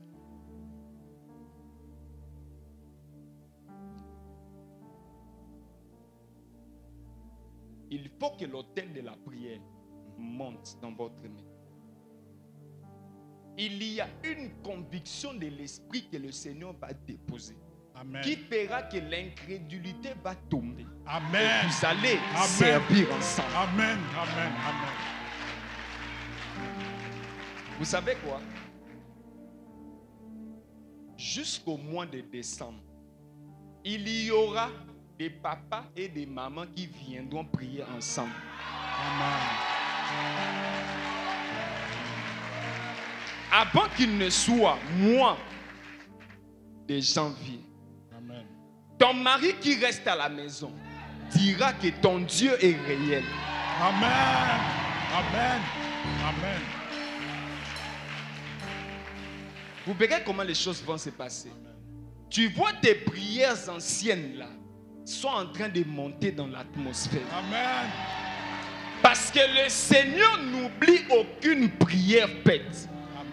Speaker 3: Il faut que l'autel de la prière monte dans votre main. Il y a une conviction de l'esprit que le Seigneur va déposer.
Speaker 6: Amen.
Speaker 3: Qui fera que l'incrédulité va tomber.
Speaker 6: Amen.
Speaker 3: Et vous allez servir ensemble.
Speaker 6: Amen. Amen. Amen.
Speaker 3: Vous savez quoi? Jusqu'au mois de décembre, il y aura des papas et des mamans qui viendront prier ensemble.
Speaker 6: Amen.
Speaker 3: Avant qu'il ne soit mois de janvier,
Speaker 6: Amen.
Speaker 3: ton mari qui reste à la maison dira que ton Dieu est réel.
Speaker 6: Amen. Amen. Amen.
Speaker 3: Vous verrez comment les choses vont se passer. Tu vois tes prières anciennes là sont en train de monter dans l'atmosphère.
Speaker 6: Amen.
Speaker 3: Parce que le Seigneur n'oublie aucune prière faite.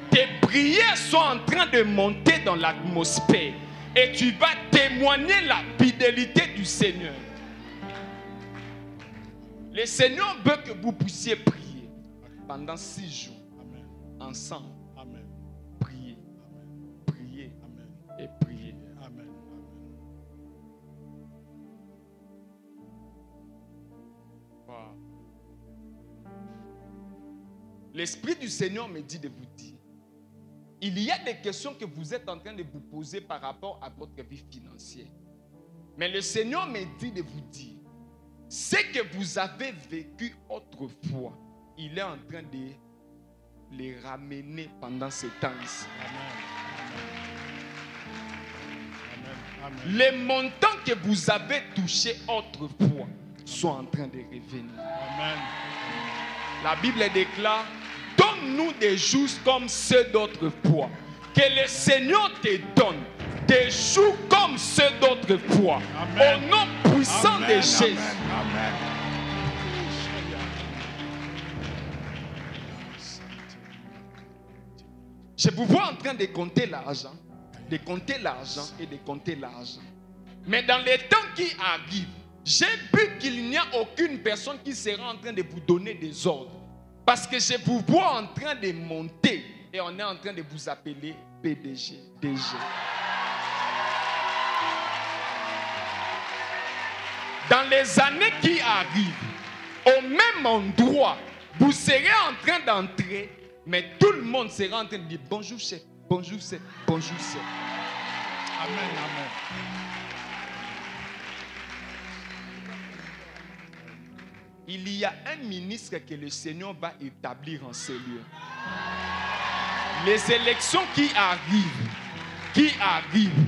Speaker 3: Tes prières sont en train de monter dans l'atmosphère. Et tu vas témoigner la fidélité du Seigneur. Le Seigneur veut que vous puissiez prier pendant 6 jours.
Speaker 6: Amen.
Speaker 3: Ensemble.
Speaker 6: Amen.
Speaker 3: Prier.
Speaker 6: Amen.
Speaker 3: Prier.
Speaker 6: Amen.
Speaker 3: Et prier.
Speaker 6: Amen.
Speaker 3: l'Esprit du Seigneur me dit de vous dire, il y a des questions que vous êtes en train de vous poser par rapport à votre vie financière. Mais le Seigneur me dit de vous dire, ce que vous avez vécu autrefois, il est en train de les ramener pendant ce temps ici. Les montants que vous avez touchés autrefois sont en train de revenir.
Speaker 6: Amen.
Speaker 3: La Bible déclare, donne-nous des jours comme ceux d'autrefois. Que le Seigneur te donne des jours comme ceux d'autrefois.
Speaker 6: Amen.
Speaker 3: Au nom puissant
Speaker 6: Amen.
Speaker 3: de Jésus.
Speaker 6: Amen.
Speaker 3: Je vous vois en train de compter l'argent, de compter l'argent et de compter l'argent. Mais dans les temps qui arrivent, j'ai vu qu'il n'y a aucune personne qui sera en train de vous donner des ordres. Parce que je vous vois en train de monter et on est en train de vous appeler PDG, DG. Dans les années qui arrivent, au même endroit, vous serez en train d'entrer, mais tout le monde sera en train de dire bonjour chef, bonjour chef, bonjour chef.
Speaker 6: Amen. Amen.
Speaker 3: Il y a un ministre que le Seigneur va établir en ces lieux. Les élections qui arrivent,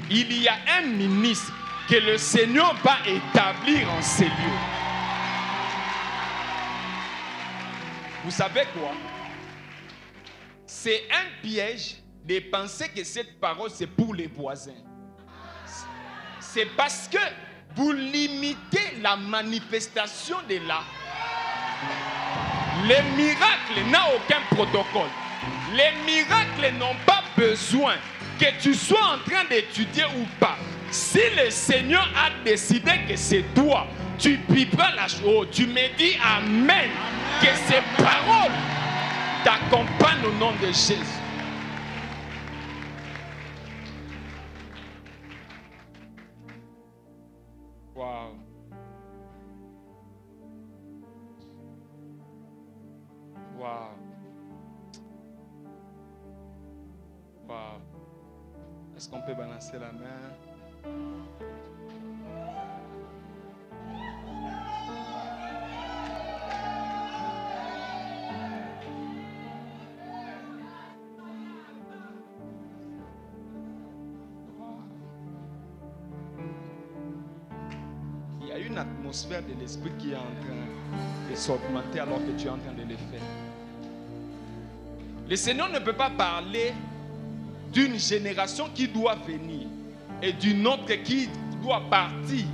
Speaker 3: il y a un ministre que le Seigneur va établir en ces lieux. Vous savez quoi? C'est un piège de penser que cette parole c'est pour les voisins. C'est parce que vous limitez la manifestation de la. Les miracles n'ont aucun protocole. Les miracles n'ont pas besoin que tu sois en train d'étudier ou pas. Si le Seigneur a décidé que c'est toi, tu vivras la chose. Tu me dis Amen. Que ces paroles t'accompagnent au nom de Jésus. Wow. Wow. Wow. Est-ce qu'on peut balancer la main? Il y a une atmosphère de l'esprit qui est en train de s'augmenter alors que tu es en train de le faire. Le Seigneur ne peut pas parler d'une génération qui doit venir et d'une autre qui doit partir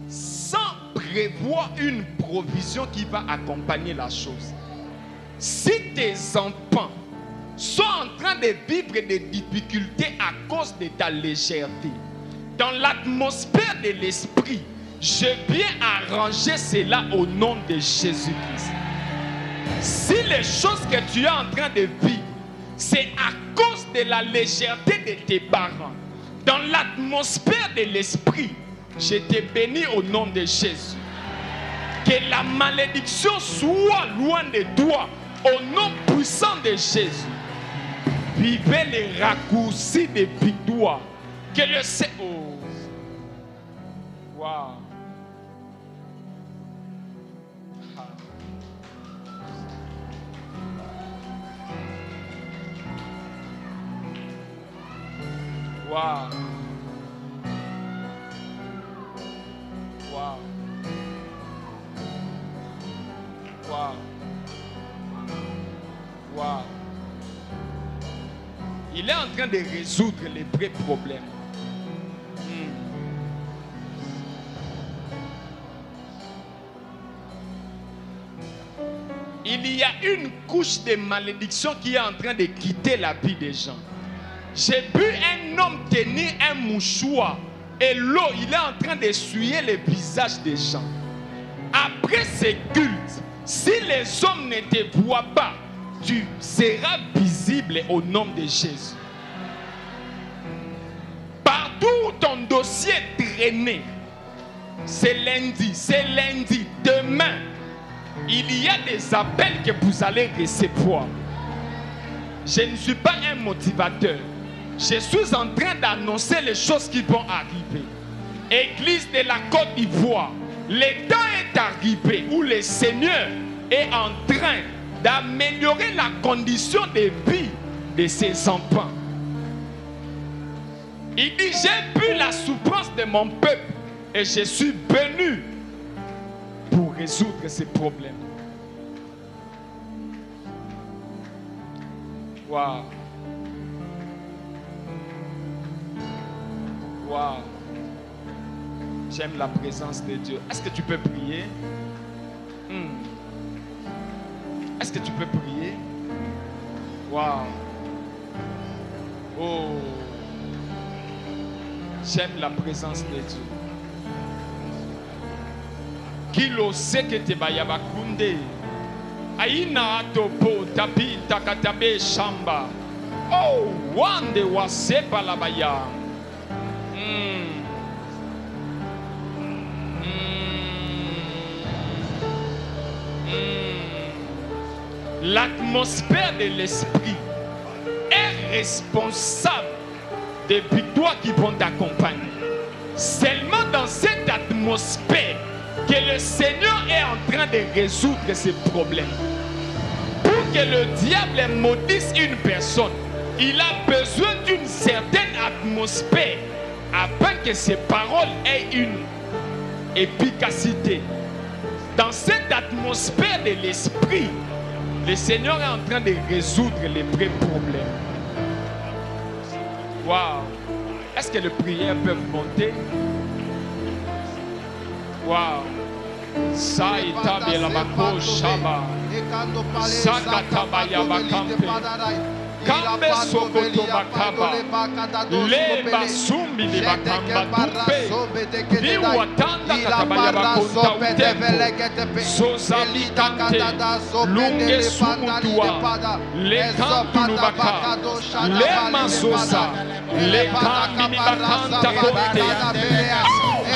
Speaker 3: sans prévoir une provision qui va accompagner la chose. Si tes enfants sont en train de vivre des difficultés à cause de ta légèreté, dans l'atmosphère de l'esprit, je viens arranger cela au nom de Jésus-Christ. Si les choses que tu es en train de vivre, c'est à cause de la légèreté de tes parents, dans l'atmosphère de l'esprit, je te bénis au nom de Jésus. Que la malédiction soit loin de toi, au nom puissant de Jésus. Vivez les raccourcis de victoire. Que le Seigneur. Oh. Wow. Wow. Wow. Wow. Wow. Il est en train de résoudre les vrais problèmes. Il y a une couche de malédiction qui est en train de quitter la vie des gens. J'ai vu un homme tenir un mouchoir et l'eau, il est en train d'essuyer le visage des gens. Après ce culte, si les hommes ne te voient pas, tu seras visible au nom de Jésus. Partout où ton dossier traîné, c'est lundi, demain, Il y a des appels que vous allez recevoir. Je ne suis pas un motivateur. Je suis en train d'annoncer les choses qui vont arriver. Église de la Côte d'Ivoire, le temps est arrivé où le Seigneur est en train d'améliorer la condition de vie de ses enfants. Il dit, j'ai vu la souffrance de mon peuple et je suis venu pour résoudre ces problèmes. Waouh. Waouh. J'aime la présence de Dieu. Est-ce que tu peux prier? Est-ce que tu peux prier? Waouh. Oh. J'aime la présence de Dieu. Kilo sekete bayabakunde. Aina topo tapi takatabe shamba. Oh, wande wasepa la baya. L'atmosphère de l'esprit est responsable des victoires qui vont t'accompagner. Seulement dans cette atmosphère que le Seigneur est en train de résoudre ces problèmes. Pour que le diable maudisse une personne, il a besoin d'une certaine atmosphère afin que ses paroles aient une efficacité. Dans cette atmosphère de l'esprit, le Seigneur est en train de résoudre les vrais problèmes. Waouh! Est-ce que les prières peuvent monter? Waouh! Saïta Belabako Shaba. Sakataba Yabakampe. Kambe Sokoto Bakaba. Le Basumbi de Bakamba Tupe. Liwatanda Katabayabakonta Utempo. Sosali Kante. Lunge Sumutua. Le Kantulubaka. Le Masosa. Le Kambi Bakanta Kote.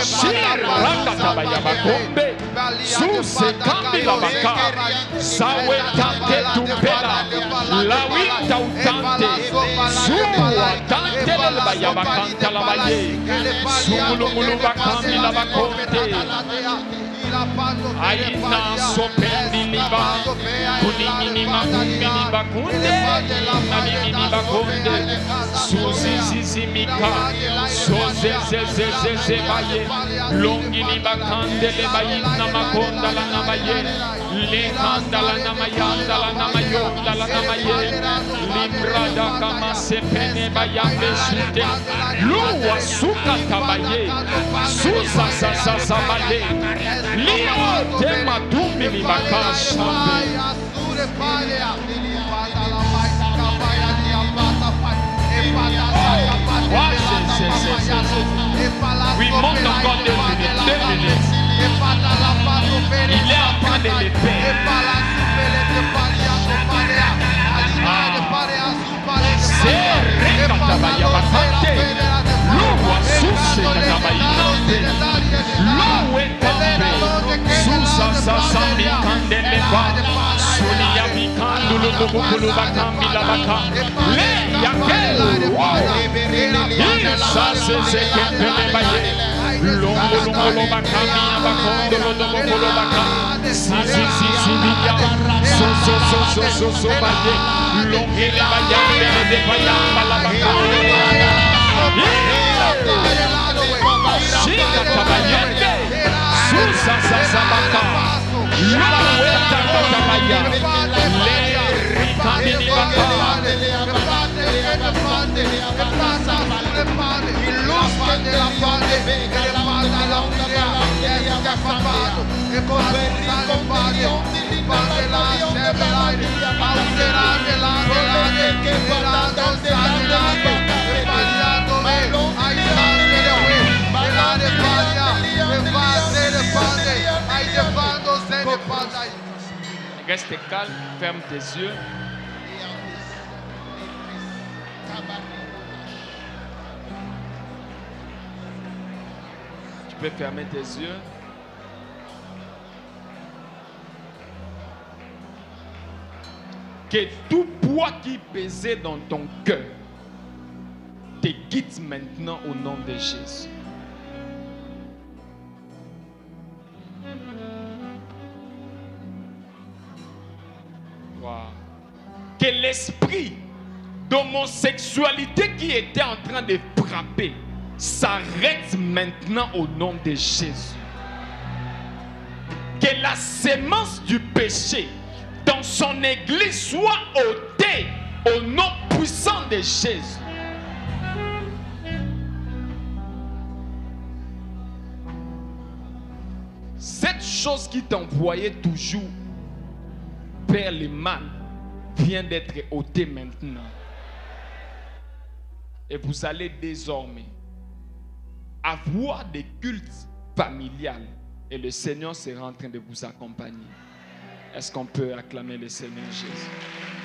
Speaker 3: Shirakatabayabakombe. Suse Kambi Labaka. Sawe Tante Tupela. Lawita Utante. Suwa Tante Labayabakanta Labaye. Sumulumulu Bakambi Labakonte. Aina sopendi niba, kunini niba kumbi niba kunde, nani niba kunde, suzi zizi mika, soze zeze zeze baye, longi niba kande le bayi namakonda la namaye, le kanda la namayanda la namayonda la namaye, limbrada kama sepene bayambe sute, luwa suka tabaye, suza zaza zabaye. Lio tema tumbi ni bakashambe. Oui, monte encore 2 minutes. Il est en train de les faire. C'est Rekatabaya Bakante. L'eau sous Katabayinante. L'eau est tombée. Susa Sasa Mikandeleba. Sonia Mikandulu Bukulu Bakambi Labaka. Le Yakel. Isa Sekepele Baye. Longo Longo Bakami Abakondo Lobokolo Baka. Si Biya. So Baye. Longele Bayambe de Bayamba Labaka. Chica Tabayende. Susa Sasabaka. Laweta Katabaya. Le Rikani Baka. Reste calme, ferme tes yeux. Tu peux fermer tes yeux. Que tout poids qui pesait dans ton cœur te quitte maintenant au nom de Jésus. Wow. Que l'esprit d'homosexualité qui était en train de frapper s'arrête maintenant au nom de Jésus. Que la sémence du péché dans son église soit ôtée au nom puissant de Jésus. Cette chose qui t'envoyait toujours vers le mal vient d'être ôtée maintenant. Et vous allez désormais avoir des cultes familiales et le Seigneur sera en train de vous accompagner. Est-ce qu'on peut acclamer le Seigneur Jésus?